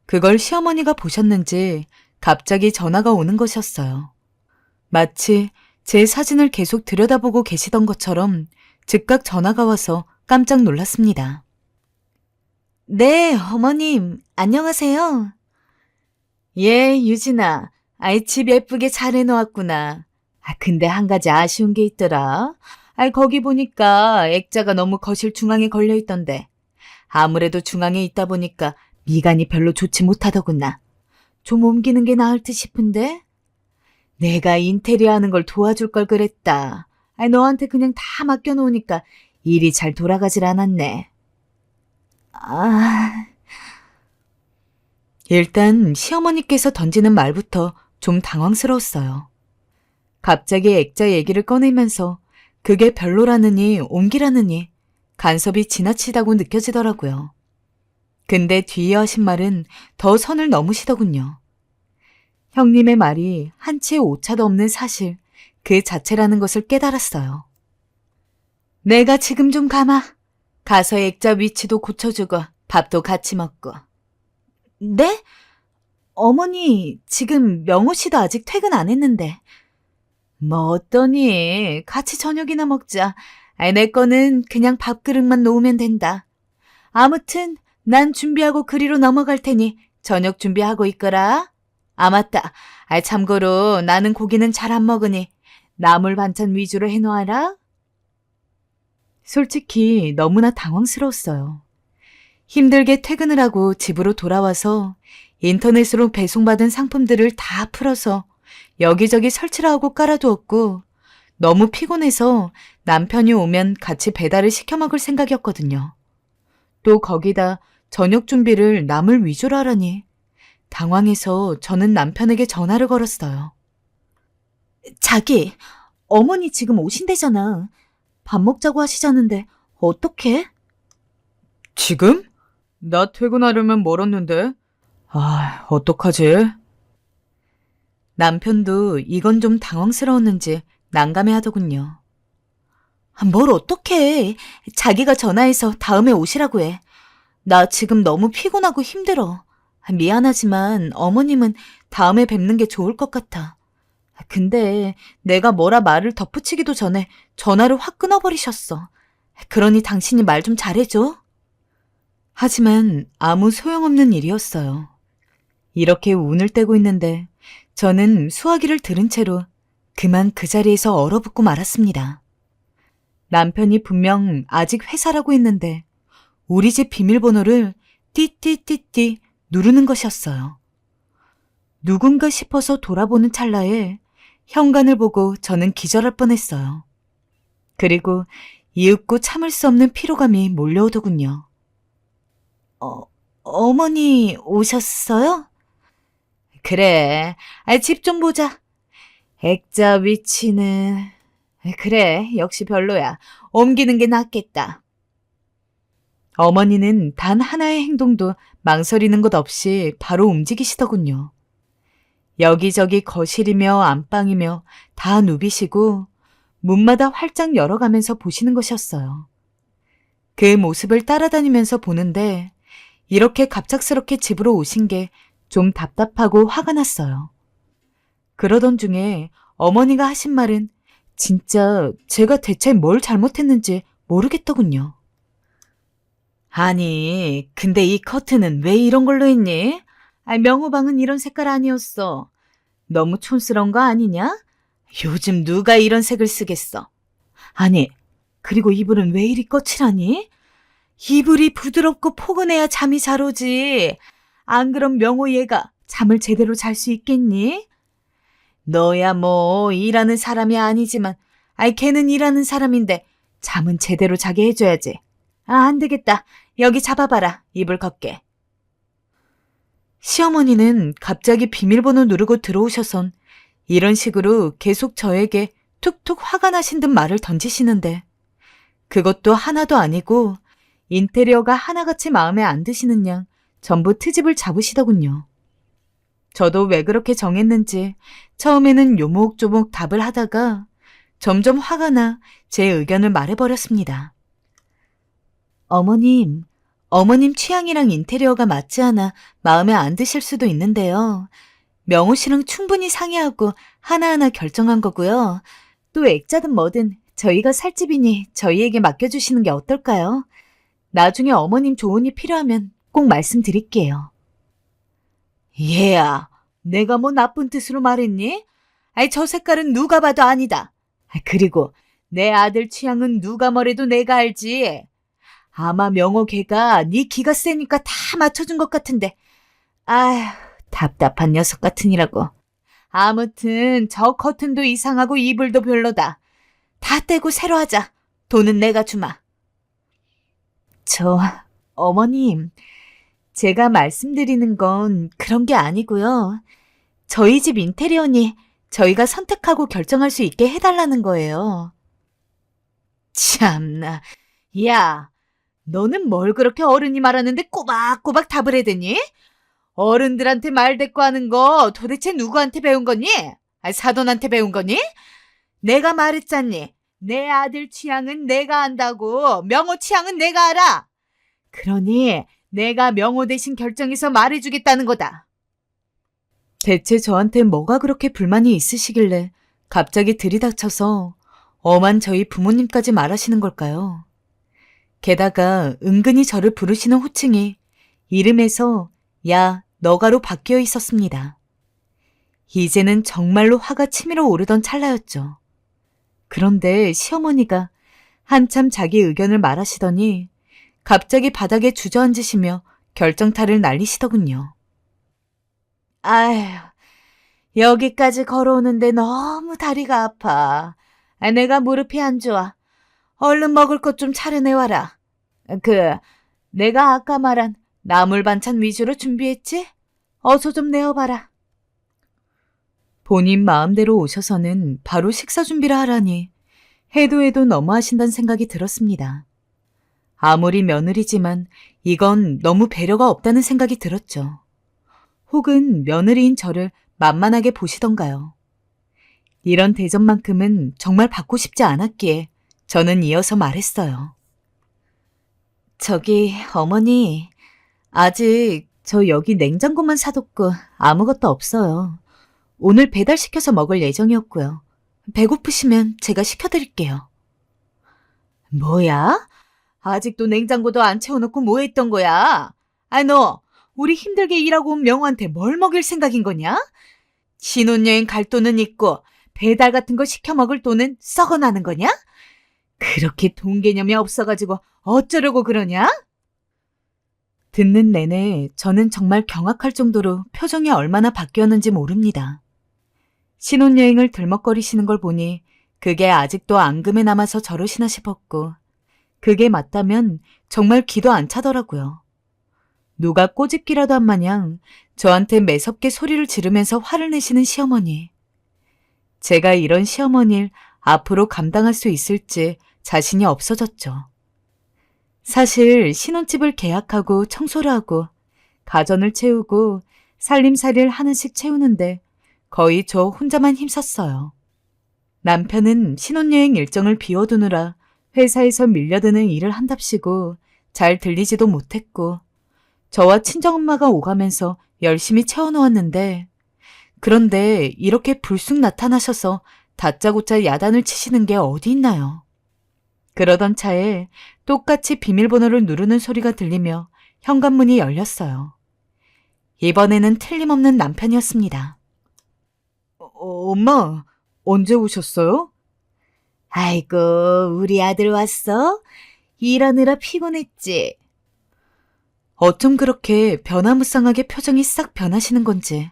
그걸 시어머니가 보셨는지 갑자기 전화가 오는 것이었어요. 마치 제 사진을 계속 들여다보고 계시던 것처럼 즉각 전화가 와서 깜짝 놀랐습니다. 네, 어머님, 안녕하세요. 예, 유진아. 집 예쁘게 잘 해놓았구나. 근데 한 가지 아쉬운 게 있더라. 거기 보니까 액자가 너무 거실 중앙에 걸려있던데. 아무래도 중앙에 있다 보니까 미간이 별로 좋지 못하더구나. 좀 옮기는 게 나을 듯 싶은데? 내가 인테리어 하는 걸 도와줄 걸 그랬다. 너한테 그냥 다 맡겨놓으니까 일이 잘 돌아가질 않았네. 일단 시어머니께서 던지는 말부터 좀 당황스러웠어요. 갑자기 액자 얘기를 꺼내면서 그게 별로라느니 옮기라느니 간섭이 지나치다고 느껴지더라고요. 근데 뒤에 하신 말은 더 선을 넘으시더군요. 형님의 말이 한치의 오차도 없는 사실 그 자체라는 것을 깨달았어요. 내가 지금 좀 가마. 가서 액자 위치도 고쳐주고 밥도 같이 먹고. 네? 어머니, 지금 명호 씨도 아직 퇴근 안 했는데. 뭐 어떠니? 같이 저녁이나 먹자. 내 거는 그냥 밥그릇만 놓으면 된다. 아무튼 난 준비하고 그리로 넘어갈 테니 저녁 준비하고 있거라. 아, 맞다. 참고로 나는 고기는 잘 안 먹으니 나물 반찬 위주로 해놓아라. 솔직히 너무나 당황스러웠어요. 힘들게 퇴근을 하고 집으로 돌아와서 인터넷으로 배송받은 상품들을 다 풀어서 여기저기 설치를 하고 깔아두었고 너무 피곤해서 남편이 오면 같이 배달을 시켜 먹을 생각이었거든요. 또 거기다 저녁 준비를 나물 위주로 하라니 당황해서 저는 남편에게 전화를 걸었어요. 자기, 어머니 지금 오신대잖아. 밥 먹자고 하시자는데 어떡해? 지금? 나 퇴근하려면 멀었는데. 어떡하지? 남편도 이건 좀 당황스러웠는지 난감해하더군요. 뭘 어떡해. 자기가 전화해서 다음에 오시라고 해. 나 지금 너무 피곤하고 힘들어. 미안하지만 어머님은 다음에 뵙는 게 좋을 것 같아. 근데 내가 뭐라 말을 덧붙이기도 전에 전화를 확 끊어버리셨어. 그러니 당신이 말 좀 잘해줘. 하지만 아무 소용없는 일이었어요. 이렇게 운을 떼고 있는데 저는 수화기를 들은 채로 그만 그 자리에서 얼어붙고 말았습니다. 남편이 분명 아직 회사라고 했는데 우리 집 비밀번호를 띠띠띠띠 누르는 것이었어요. 누군가 싶어서 돌아보는 찰나에 현관을 보고 저는 기절할 뻔했어요. 그리고 이윽고 참을 수 없는 피로감이 몰려오더군요. 어머니 오셨어요? 그래, 집 좀 보자. 액자 위치는... 그래, 역시 별로야. 옮기는 게 낫겠다. 어머니는 단 하나의 행동도 망설이는 것 없이 바로 움직이시더군요. 여기저기 거실이며 안방이며 다 누비시고 문마다 활짝 열어가면서 보시는 것이었어요. 그 모습을 따라다니면서 보는데 이렇게 갑작스럽게 집으로 오신 게 좀 답답하고 화가 났어요. 그러던 중에 어머니가 하신 말은 진짜 제가 대체 뭘 잘못했는지 모르겠더군요. 아니, 근데 이 커튼은 왜 이런 걸로 했니? 명호방은 이런 색깔 아니었어. 너무 촌스러운 거 아니냐? 요즘 누가 이런 색을 쓰겠어? 아니, 그리고 이불은 왜 이리 거칠하니? 이불이 부드럽고 포근해야 잠이 잘 오지. 안 그럼 명호 얘가 잠을 제대로 잘 수 있겠니? 너야 뭐 일하는 사람이 아니지만 걔는 일하는 사람인데 잠은 제대로 자게 해줘야지. 안 되겠다. 여기 잡아봐라. 이불 걷게. 시어머니는 갑자기 비밀번호 누르고 들어오셔선 이런 식으로 계속 저에게 툭툭 화가 나신 듯 말을 던지시는데 그것도 하나도 아니고 인테리어가 하나같이 마음에 안 드시는 양 전부 트집을 잡으시더군요. 저도 왜 그렇게 정했는지 처음에는 요목조목 답을 하다가 점점 화가 나 제 의견을 말해버렸습니다. 어머님 취향이랑 인테리어가 맞지 않아 마음에 안 드실 수도 있는데요. 명호 씨랑 충분히 상의하고 하나하나 결정한 거고요. 또 액자든 뭐든 저희가 살 집이니 저희에게 맡겨주시는 게 어떨까요? 나중에 어머님 조언이 필요하면 꼭 말씀드릴게요. 얘야, 내가 뭐 나쁜 뜻으로 말했니? 저 색깔은 누가 봐도 아니다. 그리고 내 아들 취향은 누가 뭐래도 내가 알지. 아마 명호 걔가 네 기가 세니까 다 맞춰준 것 같은데. 아휴, 답답한 녀석 같으니라고. 아무튼 저 커튼도 이상하고 이불도 별로다. 다 떼고 새로 하자. 돈은 내가 주마. 어머님, 제가 말씀드리는 건 그런 게 아니고요. 저희 집 인테리어니 저희가 선택하고 결정할 수 있게 해달라는 거예요. 참나, 야, 너는 뭘 그렇게 어른이 말하는데 꼬박꼬박 답을 해대니? 어른들한테 말 대꾸 하는 거 도대체 누구한테 배운 거니? 사돈한테 배운 거니? 내가 말했잖니. 내 아들 취향은 내가 안다고. 명호 취향은 내가 알아. 그러니 내가 명호 대신 결정해서 말해주겠다는 거다. 대체 저한테 뭐가 그렇게 불만이 있으시길래 갑자기 들이닥쳐서 엄한 저희 부모님까지 말하시는 걸까요? 게다가 은근히 저를 부르시는 호칭이 이름에서 야, 너가로 바뀌어 있었습니다. 이제는 정말로 화가 치밀어 오르던 찰나였죠. 그런데 시어머니가 한참 자기 의견을 말하시더니 갑자기 바닥에 주저앉으시며 결정타를 날리시더군요. 아휴, 여기까지 걸어오는데 너무 다리가 아파. 내가 무릎이 안 좋아. 얼른 먹을 것 좀 차려내와라. 내가 아까 말한 나물 반찬 위주로 준비했지? 어서 좀 내어봐라. 본인 마음대로 오셔서는 바로 식사 준비를 하라니 해도 너무하신다는 생각이 들었습니다. 아무리 며느리지만 이건 너무 배려가 없다는 생각이 들었죠. 혹은 며느리인 저를 만만하게 보시던가요. 이런 대접만큼은 정말 받고 싶지 않았기에 저는 이어서 말했어요. 저기 어머니, 아직 저 여기 냉장고만 사뒀고 아무것도 없어요. 오늘 배달시켜서 먹을 예정이었고요. 배고프시면 제가 시켜드릴게요. 뭐야? 아직도 냉장고도 안 채워놓고 뭐 했던 거야? 너 우리 힘들게 일하고 온 명호한테 뭘 먹일 생각인 거냐? 신혼여행 갈 돈은 있고 배달 같은 거 시켜 먹을 돈은 썩어나는 거냐? 그렇게 돈 개념이 없어가지고 어쩌려고 그러냐? 듣는 내내 저는 정말 경악할 정도로 표정이 얼마나 바뀌었는지 모릅니다. 신혼여행을 들먹거리시는 걸 보니 그게 아직도 앙금에 남아서 저러시나 싶었고 그게 맞다면 정말 기도 안 차더라고요. 누가 꼬집기라도 한 마냥 저한테 매섭게 소리를 지르면서 화를 내시는 시어머니. 제가 이런 시어머니를 앞으로 감당할 수 있을지 자신이 없어졌죠. 사실 신혼집을 계약하고 청소를 하고 가전을 채우고 살림살이를 하나씩 채우는데 거의 저 혼자만 힘썼어요. 남편은 신혼여행 일정을 비워두느라 회사에서 밀려드는 일을 한답시고 잘 들리지도 못했고 저와 친정엄마가 오가면서 열심히 채워놓았는데 그런데 이렇게 불쑥 나타나셔서 다짜고짜 야단을 치시는 게 어디 있나요? 그러던 차에 똑같이 비밀번호를 누르는 소리가 들리며 현관문이 열렸어요. 이번에는 틀림없는 남편이었습니다. 엄마, 언제 오셨어요? 아이고, 우리 아들 왔어? 일하느라 피곤했지? 어쩜 그렇게 변화무쌍하게 표정이 싹 변하시는 건지.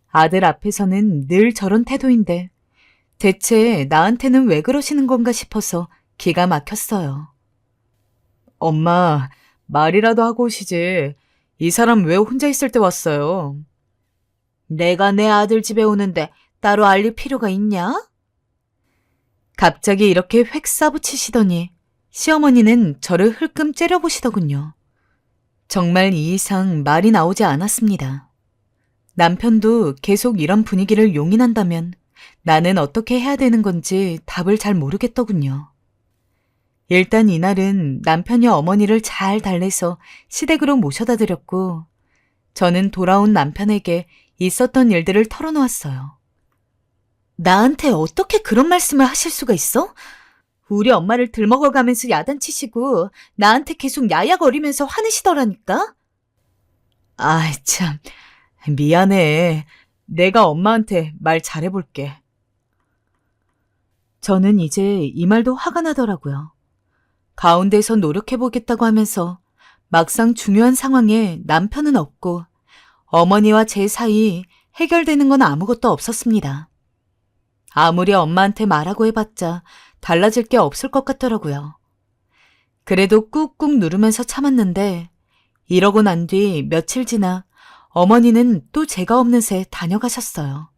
아들 앞에서는 늘 저런 태도인데 대체 나한테는 왜 그러시는 건가 싶어서 기가 막혔어요. 엄마, 말이라도 하고 오시지. 이 사람 왜 혼자 있을 때 왔어요? 내가 내 아들 집에 오는데 따로 알릴 필요가 있냐? 갑자기 이렇게 획 싸붙이시더니 시어머니는 저를 흘끔 째려보시더군요. 정말 이 이상 말이 나오지 않았습니다. 남편도 계속 이런 분위기를 용인한다면 나는 어떻게 해야 되는 건지 답을 잘 모르겠더군요. 일단 이날은 남편이 어머니를 잘 달래서 시댁으로 모셔다 드렸고 저는 돌아온 남편에게 있었던 일들을 털어놓았어요. 나한테 어떻게 그런 말씀을 하실 수가 있어? 우리 엄마를 들먹어가면서 야단치시고 나한테 계속 야야거리면서 화내시더라니까? 아이 참, 미안해. 내가 엄마한테 말 잘해볼게. 저는 이제 이 말도 화가 나더라고요. 가운데서 노력해보겠다고 하면서 막상 중요한 상황에 남편은 없고 어머니와 제 사이 해결되는 건 아무것도 없었습니다. 아무리 엄마한테 말하고 해봤자 달라질 게 없을 것 같더라고요. 그래도 꾹꾹 누르면서 참았는데 이러고 난 뒤 며칠 지나 어머니는 또 제가 없는 새 다녀가셨어요.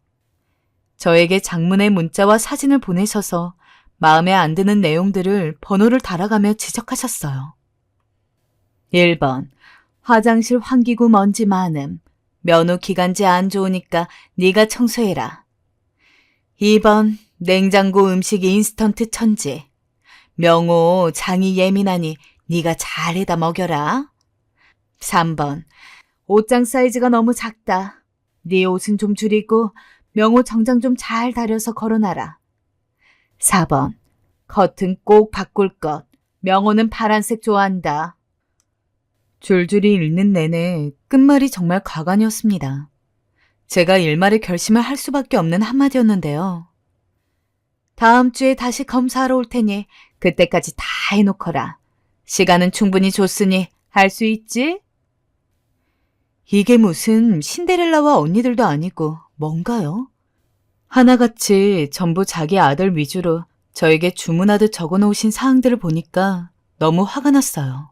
저에게 장문의 문자와 사진을 보내셔서 마음에 안 드는 내용들을 번호를 달아가며 지적하셨어요. 1번, 화장실 환기구 먼지 많음. 면허 기간제 안 좋으니까 네가 청소해라. 2번, 냉장고 음식 인스턴트 천지. 명호 장이 예민하니 네가 잘해다 먹여라. 3번. 옷장 사이즈가 너무 작다. 네 옷은 좀 줄이고 명호 정장 좀 잘 다려서 걸어놔라. 4번. 커튼 꼭 바꿀 것. 명호는 파란색 좋아한다. 줄줄이 읽는 내내 끝말이 정말 가관이었습니다. 제가 일말의 결심을 할 수밖에 없는 한마디였는데요. 다음 주에 다시 검사하러 올 테니 그때까지 다 해놓거라. 시간은 충분히 줬으니 할 수 있지? 이게 무슨 신데렐라와 언니들도 아니고 뭔가요? 하나같이 전부 자기 아들 위주로 저에게 주문하듯 적어놓으신 사항들을 보니까 너무 화가 났어요.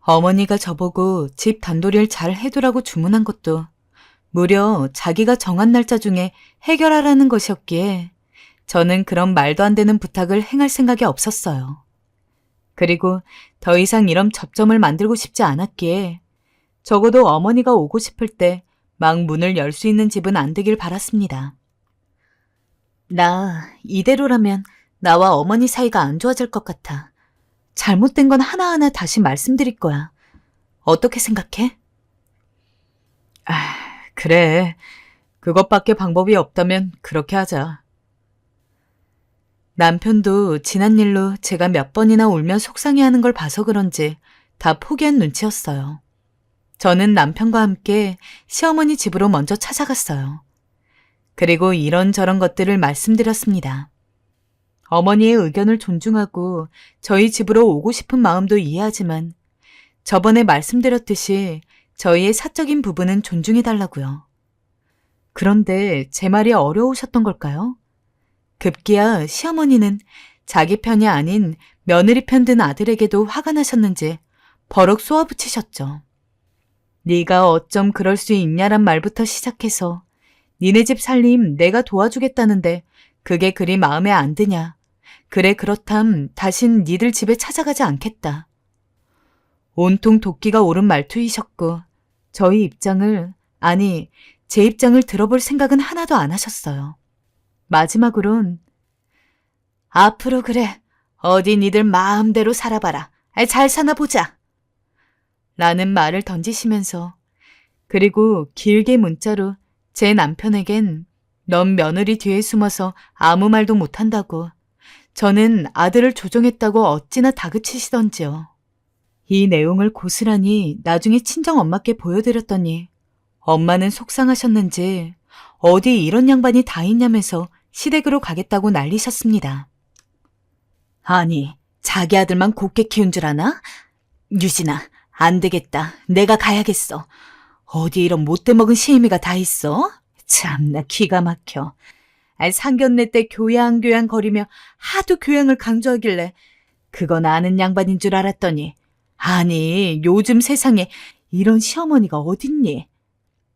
어머니가 저보고 집 단도리를 잘 해두라고 주문한 것도 무려 자기가 정한 날짜 중에 해결하라는 것이었기에 저는 그런 말도 안 되는 부탁을 행할 생각이 없었어요. 그리고 더 이상 이런 접점을 만들고 싶지 않았기에 적어도 어머니가 오고 싶을 때 막 문을 열 수 있는 집은 안 되길 바랐습니다. 나 이대로라면 나와 어머니 사이가 안 좋아질 것 같아. 잘못된 건 하나하나 다시 말씀드릴 거야. 어떻게 생각해? 그래. 그것밖에 방법이 없다면 그렇게 하자. 남편도 지난 일로 제가 몇 번이나 울며 속상해하는 걸 봐서 그런지 다 포기한 눈치였어요. 저는 남편과 함께 시어머니 집으로 먼저 찾아갔어요. 그리고 이런저런 것들을 말씀드렸습니다. 어머니의 의견을 존중하고 저희 집으로 오고 싶은 마음도 이해하지만 저번에 말씀드렸듯이 저희의 사적인 부분은 존중해달라고요. 그런데 제 말이 어려우셨던 걸까요? 급기야 시어머니는 자기 편이 아닌 며느리 편 든 아들에게도 화가 나셨는지 버럭 쏘아붙이셨죠. 네가 어쩜 그럴 수 있냐란 말부터 시작해서 니네 집 살림 내가 도와주겠다는데 그게 그리 마음에 안 드냐. 그래 그렇담 다신 니들 집에 찾아가지 않겠다. 온통 도끼가 오른 말투이셨고 저희 입장을, 아니 제 입장을 들어볼 생각은 하나도 안 하셨어요. 마지막으론 앞으로 그래. 어디 니들 마음대로 살아봐라. 잘 사나 보자. 라는 말을 던지시면서 그리고 길게 문자로 제 남편에겐 넌 며느리 뒤에 숨어서 아무 말도 못한다고 저는 아들을 조종했다고 어찌나 다그치시던지요. 이 내용을 고스란히 나중에 친정엄마께 보여드렸더니 엄마는 속상하셨는지 어디 이런 양반이 다 있냐면서 시댁으로 가겠다고 난리셨습니다. 아니, 자기 아들만 곱게 키운 줄 아나? 유진아, 안 되겠다. 내가 가야겠어. 어디 이런 못돼 먹은 시애미가 다 있어? 참나 기가 막혀. 상견례 때 교양 거리며 하도 교양을 강조하길래 그건 아는 양반인 줄 알았더니 아니 요즘 세상에 이런 시어머니가 어딨니?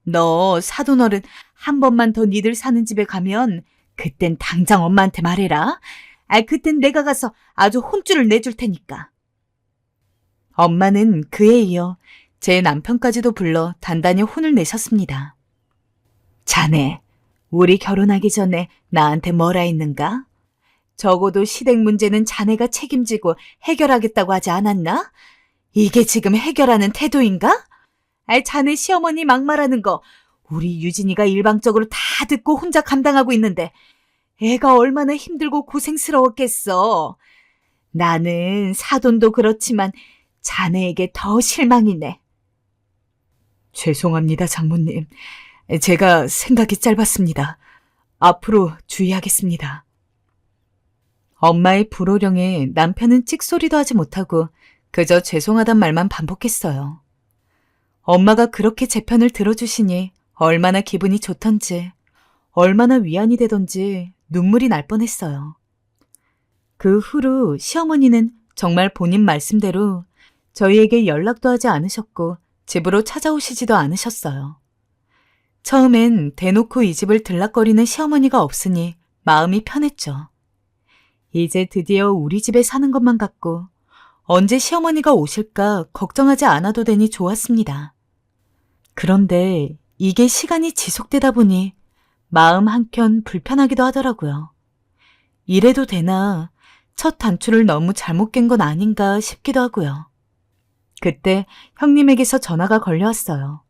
너 사돈어른 한 번만 더 니들 사는 집에 가면 그땐 당장 엄마한테 말해라. 그땐 내가 가서 아주 혼쭐을 내줄 테니까. 엄마는 그에 이어 제 남편까지도 불러 단단히 혼을 내셨습니다. 자네, 우리 결혼하기 전에 나한테 뭐라 했는가? 적어도 시댁 문제는 자네가 책임지고 해결하겠다고 하지 않았나? 이게 지금 해결하는 태도인가? 자네 시어머니 막말하는 거 우리 유진이가 일방적으로 다 듣고 혼자 감당하고 있는데 애가 얼마나 힘들고 고생스러웠겠어. 나는 사돈도 그렇지만 자네에게 더 실망이네. 죄송합니다, 장모님. 제가 생각이 짧았습니다. 앞으로 주의하겠습니다. 엄마의 불호령에 남편은 찍소리도 하지 못하고 그저 죄송하단 말만 반복했어요. 엄마가 그렇게 제 편을 들어주시니 얼마나 기분이 좋던지, 얼마나 위안이 되던지 눈물이 날 뻔했어요. 그 후로 시어머니는 정말 본인 말씀대로 저희에게 연락도 하지 않으셨고 집으로 찾아오시지도 않으셨어요. 처음엔 대놓고 이 집을 들락거리는 시어머니가 없으니 마음이 편했죠. 이제 드디어 우리 집에 사는 것만 같고 언제 시어머니가 오실까 걱정하지 않아도 되니 좋았습니다. 그런데 이게 시간이 지속되다 보니 마음 한켠 불편하기도 하더라고요. 이래도 되나 첫 단추를 너무 잘못 깬 건 아닌가 싶기도 하고요. 그때 형님에게서 전화가 걸려왔어요.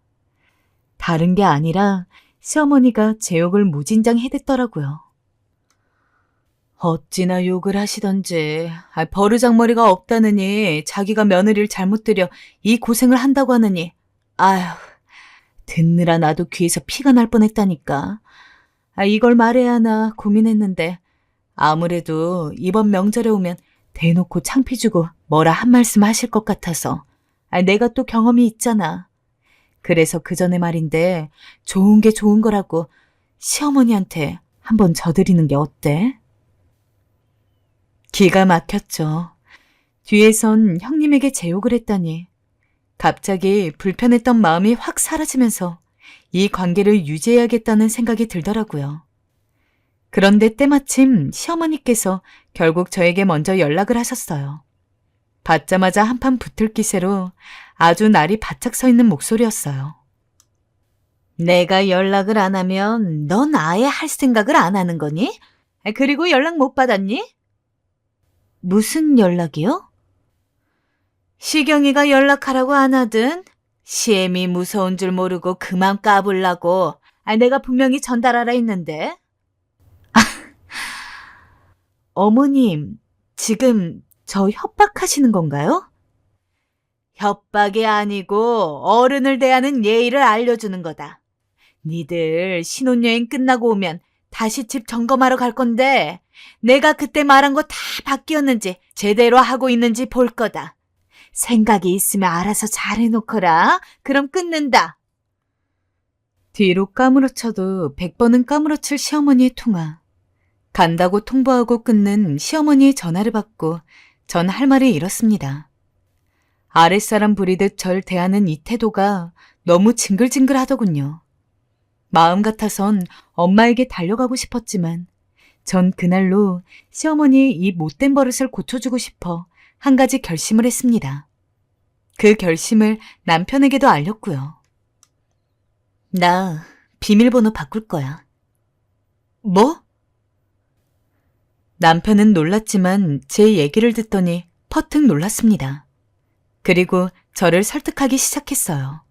다른 게 아니라 시어머니가 제 욕을 무진장 해댔더라고요. 어찌나 욕을 하시던지 버르장머리가 없다느니 자기가 며느리를 잘못 들여 이 고생을 한다고 하느니 아휴 듣느라 나도 귀에서 피가 날 뻔했다니까. 이걸 말해야 하나 고민했는데 아무래도 이번 명절에 오면 대놓고 창피 주고 뭐라 한 말씀 하실 것 같아서 내가 또 경험이 있잖아. 그래서 그 전에 말인데 좋은 게 좋은 거라고 시어머니한테 한번 져드리는 게 어때? 기가 막혔죠. 뒤에선 형님에게 제욕을 했다니 갑자기 불편했던 마음이 확 사라지면서 이 관계를 유지해야겠다는 생각이 들더라고요. 그런데 때마침 시어머니께서 결국 저에게 먼저 연락을 하셨어요. 받자마자 한판 붙을 기세로 아주 날이 바짝 서 있는 목소리였어요. 내가 연락을 안 하면 넌 아예 할 생각을 안 하는 거니? 그리고 연락 못 받았니? 무슨 연락이요? 시경이가 연락하라고 안 하든 시엠이 무서운 줄 모르고 그만 까불라고 내가 분명히 전달하라 했는데. 어머님, 지금 저 협박하시는 건가요? 협박이 아니고 어른을 대하는 예의를 알려주는 거다. 니들 신혼여행 끝나고 오면 다시 집 점검하러 갈 건데 내가 그때 말한 거 다 바뀌었는지 제대로 하고 있는지 볼 거다. 생각이 있으면 알아서 잘해놓거라. 그럼 끊는다. 뒤로 까무러쳐도 100번은 까무러칠 시어머니의 통화. 간다고 통보하고 끊는 시어머니의 전화를 받고 전 할 말을 잃었습니다. 아랫사람 부리듯 절 대하는 이 태도가 너무 징글징글하더군요. 마음 같아선 엄마에게 달려가고 싶었지만 전 그날로 시어머니의 이 못된 버릇을 고쳐주고 싶어 한 가지 결심을 했습니다. 그 결심을 남편에게도 알렸고요. 나 비밀번호 바꿀 거야. 뭐? 남편은 놀랐지만 제 얘기를 듣더니 퍼뜩 놀랐습니다. 그리고 저를 설득하기 시작했어요.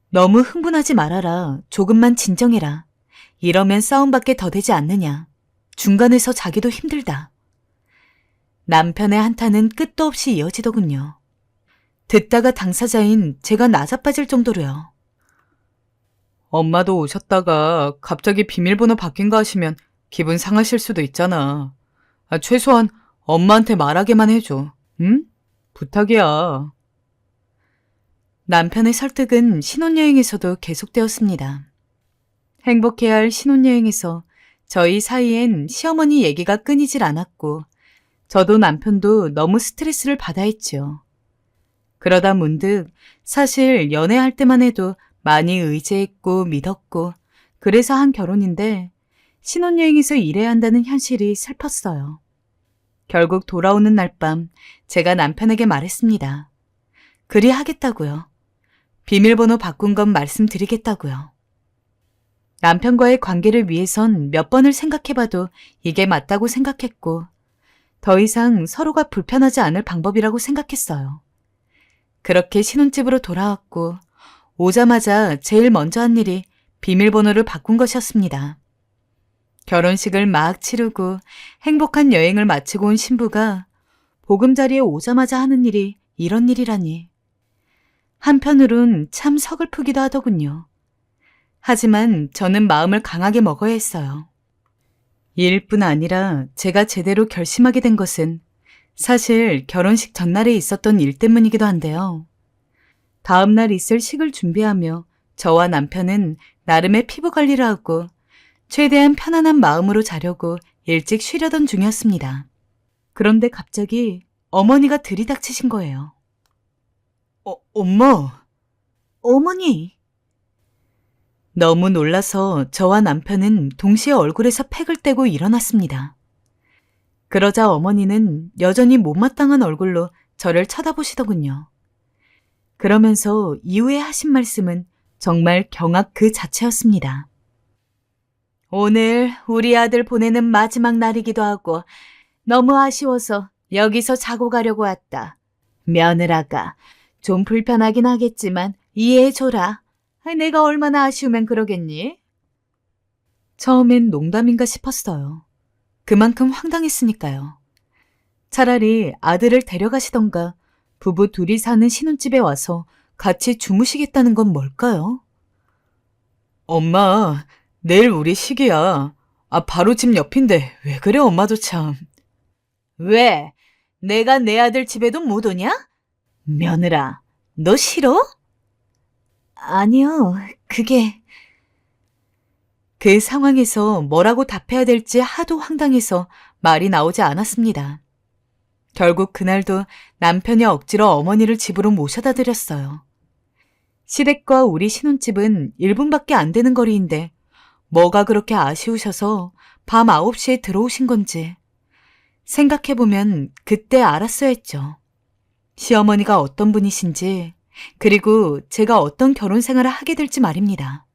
너무 흥분하지 말아라. 조금만 진정해라. 이러면 싸움밖에 더 되지 않느냐. 중간에서 자기도 힘들다. 남편의 한탄은 끝도 없이 이어지더군요. 듣다가 당사자인 제가 나자빠질 정도로요. 엄마도 오셨다가 갑자기 비밀번호 바뀐 거 하시면 기분 상하실 수도 있잖아. 최소한 엄마한테 말하게만 해줘. 응? 부탁이야. 남편의 설득은 신혼여행에서도 계속되었습니다. 행복해야 할 신혼여행에서 저희 사이엔 시어머니 얘기가 끊이질 않았고 저도 남편도 너무 스트레스를 받아 했죠. 그러다 문득 사실 연애할 때만 해도 많이 의지했고 믿었고 그래서 한 결혼인데 신혼여행에서 일해야 한다는 현실이 슬펐어요. 결국 돌아오는 날 밤 제가 남편에게 말했습니다. 그리 하겠다고요. 비밀번호 바꾼 건 말씀드리겠다고요. 남편과의 관계를 위해선 몇 번을 생각해봐도 이게 맞다고 생각했고 더 이상 서로가 불편하지 않을 방법이라고 생각했어요. 그렇게 신혼집으로 돌아왔고 오자마자 제일 먼저 한 일이 비밀번호를 바꾼 것이었습니다. 결혼식을 막 치르고 행복한 여행을 마치고 온 신부가 보금자리에 오자마자 하는 일이 이런 일이라니. 한편으론 참 서글프기도 하더군요. 하지만 저는 마음을 강하게 먹어야 했어요. 일뿐 아니라 제가 제대로 결심하게 된 것은 사실 결혼식 전날에 있었던 일 때문이기도 한데요. 다음 날 있을 식을 준비하며 저와 남편은 나름의 피부 관리를 하고 최대한 편안한 마음으로 자려고 일찍 쉬려던 중이었습니다. 그런데 갑자기 어머니가 들이닥치신 거예요. 엄마! 어머니! 너무 놀라서 저와 남편은 동시에 얼굴에서 팩을 떼고 일어났습니다. 그러자 어머니는 여전히 못마땅한 얼굴로 저를 쳐다보시더군요. 그러면서 이후에 하신 말씀은 정말 경악 그 자체였습니다. 오늘 우리 아들 보내는 마지막 날이기도 하고 너무 아쉬워서 여기서 자고 가려고 왔다. 며느라가 좀 불편하긴 하겠지만 이해해줘라. 내가 얼마나 아쉬우면 그러겠니? 처음엔 농담인가 싶었어요. 그만큼 황당했으니까요. 차라리 아들을 데려가시던가 부부 둘이 사는 신혼집에 와서 같이 주무시겠다는 건 뭘까요? 엄마, 내일 우리 시기야. 바로 집 옆인데 왜 그래 엄마도 참. 왜? 내가 내 아들 집에도 못 오냐? 며느라, 너 싫어? 아니요, 그게... 그 상황에서 뭐라고 답해야 될지 하도 황당해서 말이 나오지 않았습니다. 결국 그날도 남편이 억지로 어머니를 집으로 모셔다 드렸어요. 시댁과 우리 신혼집은 1분밖에 안 되는 거리인데 뭐가 그렇게 아쉬우셔서 밤 9시에 들어오신 건지 생각해보면 그때 알았어야 했죠. 시어머니가 어떤 분이신지 그리고 제가 어떤 결혼 생활을 하게 될지 말입니다.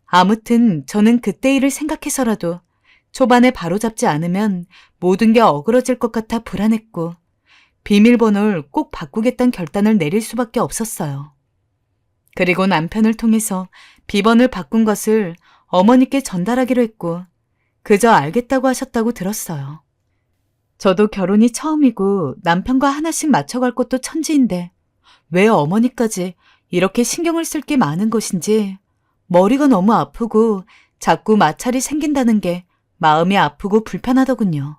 아무튼 저는 그때 일을 생각해서라도 초반에 바로잡지 않으면 모든 게 어그러질 것 같아 불안했고 비밀번호를 꼭 바꾸겠다는 결단을 내릴 수밖에 없었어요. 그리고 남편을 통해서 비번을 바꾼 것을 어머니께 전달하기로 했고 그저 알겠다고 하셨다고 들었어요. 저도 결혼이 처음이고 남편과 하나씩 맞춰갈 것도 천지인데 왜 어머니까지 이렇게 신경을 쓸 게 많은 것인지 머리가 너무 아프고 자꾸 마찰이 생긴다는 게 마음이 아프고 불편하더군요.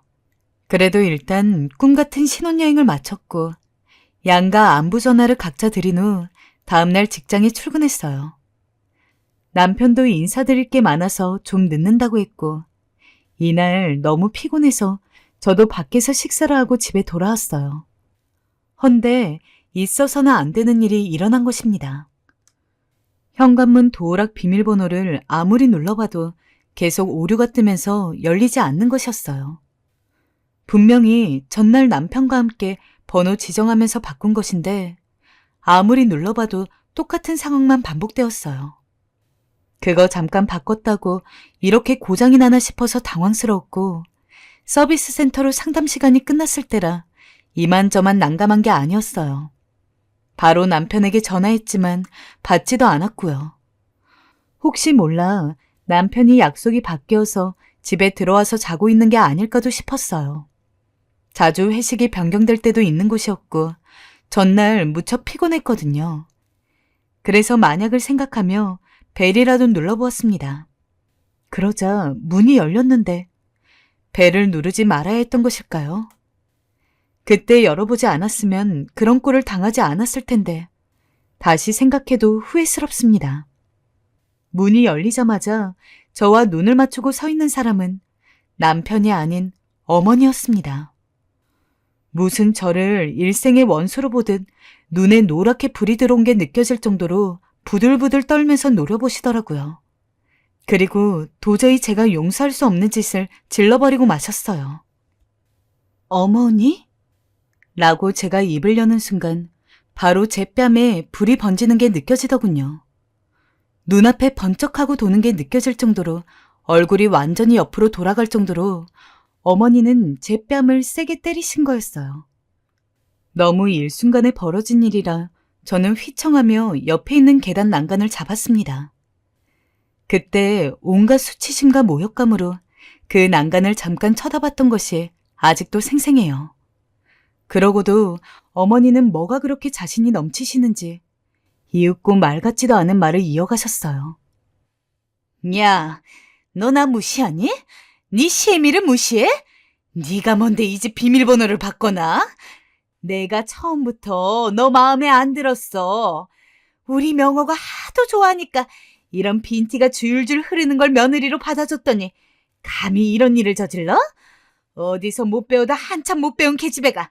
그래도 일단 꿈 같은 신혼여행을 마쳤고 양가 안부 전화를 각자 드린 후 다음날 직장에 출근했어요. 남편도 인사드릴 게 많아서 좀 늦는다고 했고 이날 너무 피곤해서 저도 밖에서 식사를 하고 집에 돌아왔어요. 헌데 있어서는 안 되는 일이 일어난 것입니다. 현관문 도어락 비밀번호를 아무리 눌러봐도 계속 오류가 뜨면서 열리지 않는 것이었어요. 분명히 전날 남편과 함께 번호 지정하면서 바꾼 것인데 아무리 눌러봐도 똑같은 상황만 반복되었어요. 그거 잠깐 바꿨다고 이렇게 고장이 나나 싶어서 당황스러웠고 서비스 센터로 상담 시간이 끝났을 때라 이만저만 난감한 게 아니었어요. 바로 남편에게 전화했지만 받지도 않았고요. 혹시 몰라 남편이 약속이 바뀌어서 집에 들어와서 자고 있는 게 아닐까도 싶었어요. 자주 회식이 변경될 때도 있는 곳이었고 전날 무척 피곤했거든요. 그래서 만약을 생각하며 벨이라도 눌러보았습니다. 그러자 문이 열렸는데 벨을 누르지 말아야 했던 것일까요? 그때 열어보지 않았으면 그런 꼴을 당하지 않았을 텐데 다시 생각해도 후회스럽습니다. 문이 열리자마자 저와 눈을 맞추고 서 있는 사람은 남편이 아닌 어머니였습니다. 무슨 저를 일생의 원수로 보듯 눈에 노랗게 불이 들어온 게 느껴질 정도로 부들부들 떨면서 노려보시더라고요. 그리고 도저히 제가 용서할 수 없는 짓을 질러버리고 마셨어요. 어머니? 라고 제가 입을 여는 순간 바로 제 뺨에 불이 번지는 게 느껴지더군요. 눈앞에 번쩍하고 도는 게 느껴질 정도로 얼굴이 완전히 옆으로 돌아갈 정도로 어머니는 제 뺨을 세게 때리신 거였어요. 너무 일순간에 벌어진 일이라 저는 휘청하며 옆에 있는 계단 난간을 잡았습니다. 그때 온갖 수치심과 모욕감으로 그 난간을 잠깐 쳐다봤던 것이 아직도 생생해요. 그러고도 어머니는 뭐가 그렇게 자신이 넘치시는지 이윽고 말 같지도 않은 말을 이어가셨어요. 야, 너 나 무시하니? 네 시애미를 무시해? 네가 뭔데 이 집 비밀번호를 바꿔놔? 내가 처음부터 너 마음에 안 들었어. 우리 명호가 하도 좋아하니까 이런 빈티가 줄줄 흐르는 걸 며느리로 받아줬더니 감히 이런 일을 저질러? 어디서 못 배우다 한참 못 배운 계집애가.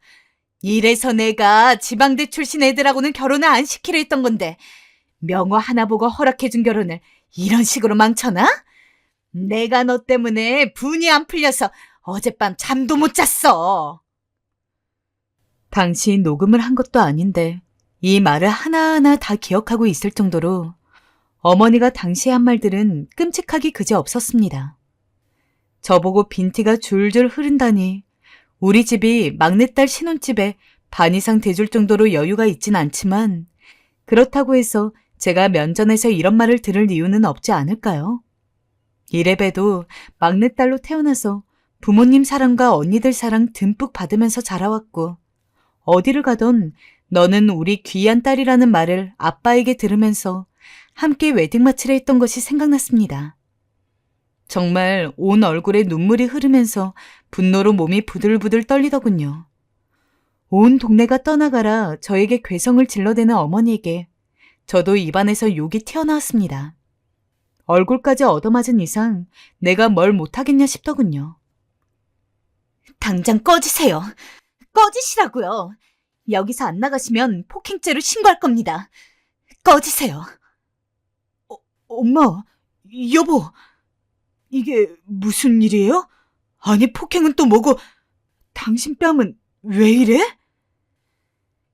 이래서 내가 지방대 출신 애들하고는 결혼을 안 시키려 했던 건데 명호 하나 보고 허락해준 결혼을 이런 식으로 망쳐놔? 내가 너 때문에 분이 안 풀려서 어젯밤 잠도 못 잤어. 당시 녹음을 한 것도 아닌데 이 말을 하나하나 다 기억하고 있을 정도로 어머니가 당시에 한 말들은 끔찍하기 그지없었습니다. 저보고 빈티가 줄줄 흐른다니 우리 집이 막내딸 신혼집에 반 이상 대줄 정도로 여유가 있진 않지만 그렇다고 해서 제가 면전에서 이런 말을 들을 이유는 없지 않을까요? 이래봬도 막내딸로 태어나서 부모님 사랑과 언니들 사랑 듬뿍 받으면서 자라왔고 어디를 가던 너는 우리 귀한 딸이라는 말을 아빠에게 들으면서 함께 웨딩마치를 했던 것이 생각났습니다. 정말 온 얼굴에 눈물이 흐르면서 분노로 몸이 부들부들 떨리더군요. 온 동네가 떠나가라 저에게 괴성을 질러대는 어머니에게 저도 입안에서 욕이 튀어나왔습니다. 얼굴까지 얻어맞은 이상 내가 뭘 못하겠냐 싶더군요. 당장 꺼지세요. 꺼지시라고요. 여기서 안 나가시면 폭행죄로 신고할 겁니다. 꺼지세요. 엄마, 여보, 이게 무슨 일이에요? 아니 폭행은 또 뭐고 당신 뺨은 왜 이래?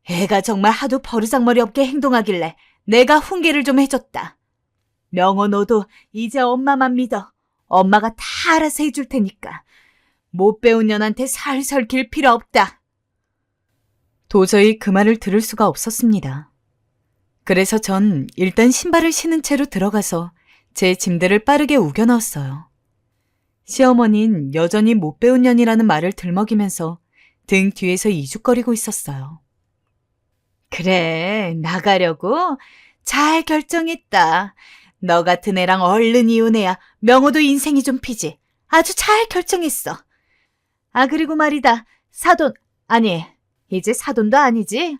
애가 정말 하도 버르장머리 없게 행동하길래 내가 훈계를 좀 해줬다. 명호 너도 이제 엄마만 믿어. 엄마가 다 알아서 해줄 테니까. 못 배운 년한테 살살 길 필요 없다. 도저히 그 말을 들을 수가 없었습니다. 그래서 전 일단 신발을 신은 채로 들어가서 제 짐들을 빠르게 우겨 넣었어요. 시어머니는 여전히 못 배운 년이라는 말을 들먹이면서 등 뒤에서 이죽거리고 있었어요. 그래, 나가려고? 잘 결정했다. 너 같은 애랑 얼른 이혼해야 명호도 인생이 좀 피지. 아주 잘 결정했어. 아, 그리고 말이다. 사돈, 아니, 이제 사돈도 아니지.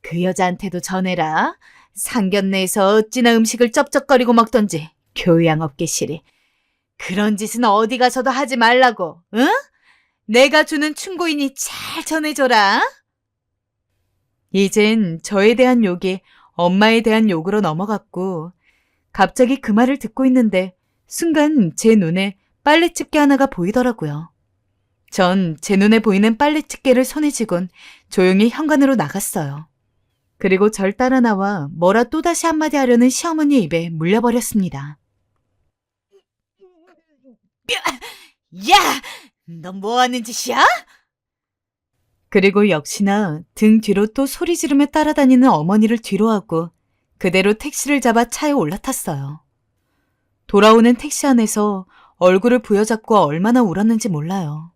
그 여자한테도 전해라. 상견례에서 어찌나 음식을 쩝쩝거리고 먹던지 교양 없게 시리. 그런 짓은 어디 가서도 하지 말라고, 응? 내가 주는 충고이니 잘 전해줘라. 이젠 저에 대한 욕이 엄마에 대한 욕으로 넘어갔고 갑자기 그 말을 듣고 있는데 순간 제 눈에 빨래집게 하나가 보이더라고요. 전 제 눈에 보이는 빨래집게를 손에 쥐곤 조용히 현관으로 나갔어요. 그리고 절 따라 나와 뭐라 또다시 한마디 하려는 시어머니 입에 물려버렸습니다. 야! 너 뭐하는 짓이야? 그리고 역시나 등 뒤로 또 소리 지르며 따라다니는 어머니를 뒤로하고 그대로 택시를 잡아 차에 올라탔어요. 돌아오는 택시 안에서 얼굴을 부여잡고 얼마나 울었는지 몰라요.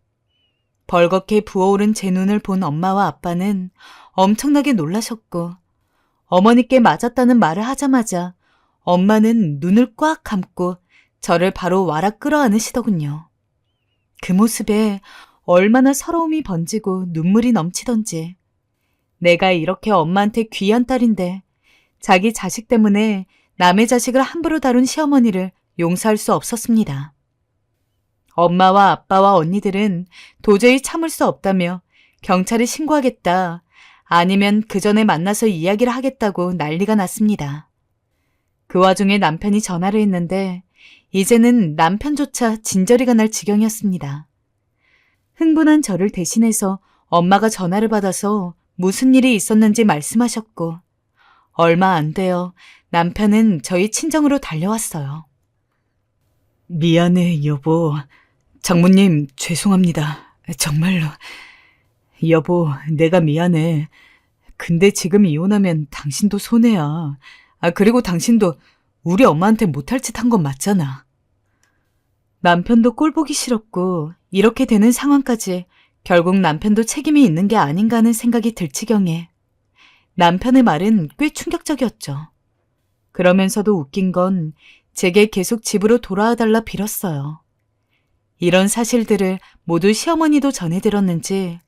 벌겋게 부어오른 제 눈을 본 엄마와 아빠는 엄청나게 놀라셨고 어머니께 맞았다는 말을 하자마자 엄마는 눈을 꽉 감고 저를 바로 와락 끌어안으시더군요. 그 모습에 얼마나 서러움이 번지고 눈물이 넘치던지 내가 이렇게 엄마한테 귀한 딸인데 자기 자식 때문에 남의 자식을 함부로 다룬 시어머니를 용서할 수 없었습니다. 엄마와 아빠와 언니들은 도저히 참을 수 없다며 경찰에 신고하겠다, 아니면 그 전에 만나서 이야기를 하겠다고 난리가 났습니다. 그 와중에 남편이 전화를 했는데 이제는 남편조차 진저리가 날 지경이었습니다. 흥분한 저를 대신해서 엄마가 전화를 받아서 무슨 일이 있었는지 말씀하셨고 얼마 안 되어 남편은 저희 친정으로 달려왔어요. 미안해, 여보. 장모님, 죄송합니다. 정말로. 여보, 내가 미안해. 근데 지금 이혼하면 당신도 손해야. 그리고 당신도 우리 엄마한테 못할 짓 한 건 맞잖아. 남편도 꼴보기 싫었고 이렇게 되는 상황까지 결국 남편도 책임이 있는 게 아닌가 하는 생각이 들 지경에 남편의 말은 꽤 충격적이었죠. 그러면서도 웃긴 건 제게 계속 집으로 돌아와달라 빌었어요. 이런 사실들을 모두 시어머니도 전해들었는지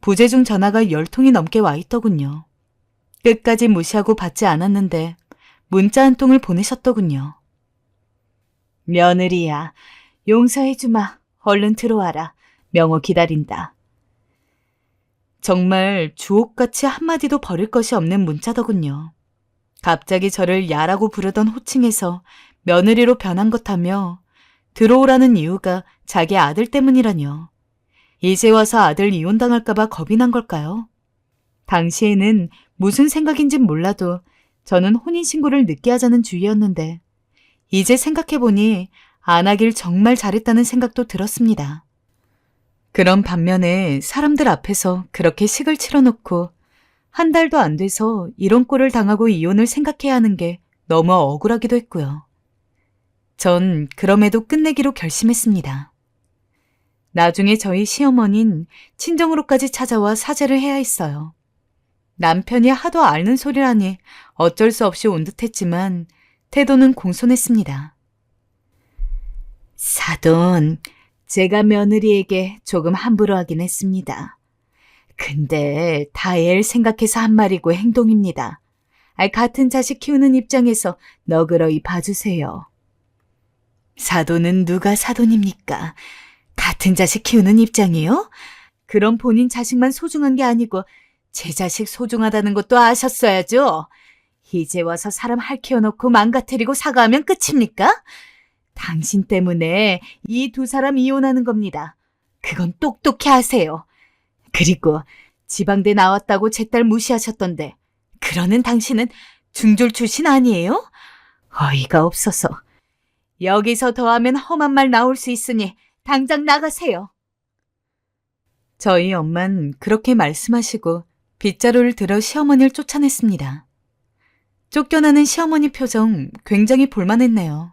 부재중 전화가 10통이 넘게 와 있더군요. 끝까지 무시하고 받지 않았는데 문자 한 통을 보내셨더군요. 며느리야, 용서해주마. 얼른 들어와라. 명호 기다린다. 정말 주옥같이 한마디도 버릴 것이 없는 문자더군요. 갑자기 저를 야라고 부르던 호칭에서 며느리로 변한 것하며 들어오라는 이유가 자기 아들 때문이라뇨. 이제 와서 아들 이혼당할까봐 겁이 난 걸까요? 당시에는 무슨 생각인진 몰라도 저는 혼인신고를 늦게 하자는 주의였는데 이제 생각해보니 안 하길 정말 잘했다는 생각도 들었습니다. 그런 반면에 사람들 앞에서 그렇게 식을 치러놓고 한 달도 안 돼서 이런 꼴을 당하고 이혼을 생각해야 하는 게 너무 억울하기도 했고요. 전 그럼에도 끝내기로 결심했습니다. 나중에 저희 시어머니는 친정으로까지 찾아와 사죄를 해야 했어요. 남편이 하도 앓는 소리라니 어쩔 수 없이 온 듯했지만 태도는 공손했습니다. 사돈, 제가 며느리에게 조금 함부로 하긴 했습니다. 근데 다 애를 생각해서 한 말이고 행동입니다. 같은 자식 키우는 입장에서 너그러이 봐주세요. 사돈은 누가 사돈입니까? 같은 자식 키우는 입장이요? 그럼 본인 자식만 소중한 게 아니고 제 자식 소중하다는 것도 아셨어야죠. 이제 와서 사람 할퀴어놓고 망가뜨리고 사과하면 끝입니까? 당신 때문에 이 두 사람 이혼하는 겁니다. 그건 똑똑히 하세요. 그리고 지방대 나왔다고 제 딸 무시하셨던데 그러는 당신은 중졸 출신 아니에요? 어이가 없어서. 여기서 더하면 험한 말 나올 수 있으니 당장 나가세요. 저희 엄만 그렇게 말씀하시고 빗자루를 들어 시어머니를 쫓아냈습니다. 쫓겨나는 시어머니 표정 굉장히 볼만했네요.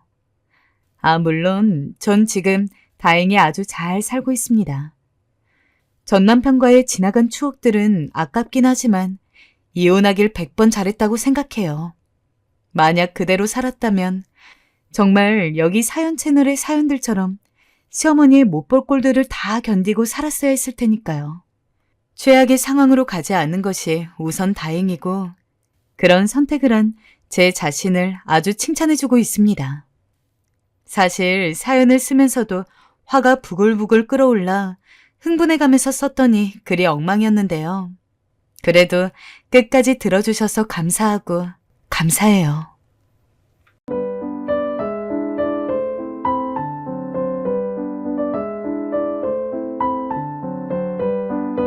물론 전 지금 다행히 아주 잘 살고 있습니다. 전 남편과의 지나간 추억들은 아깝긴 하지만 이혼하길 100번 잘했다고 생각해요. 만약 그대로 살았다면 정말 여기 사연 채널의 사연들처럼 시어머니의 못 볼 꼴들을 다 견디고 살았어야 했을 테니까요. 최악의 상황으로 가지 않는 것이 우선 다행이고 그런 선택을 한 제 자신을 아주 칭찬해주고 있습니다. 사실 사연을 쓰면서도 화가 부글부글 끓어올라 흥분해가면서 썼더니 글이 엉망이었는데요. 그래도 끝까지 들어주셔서 감사하고 감사해요.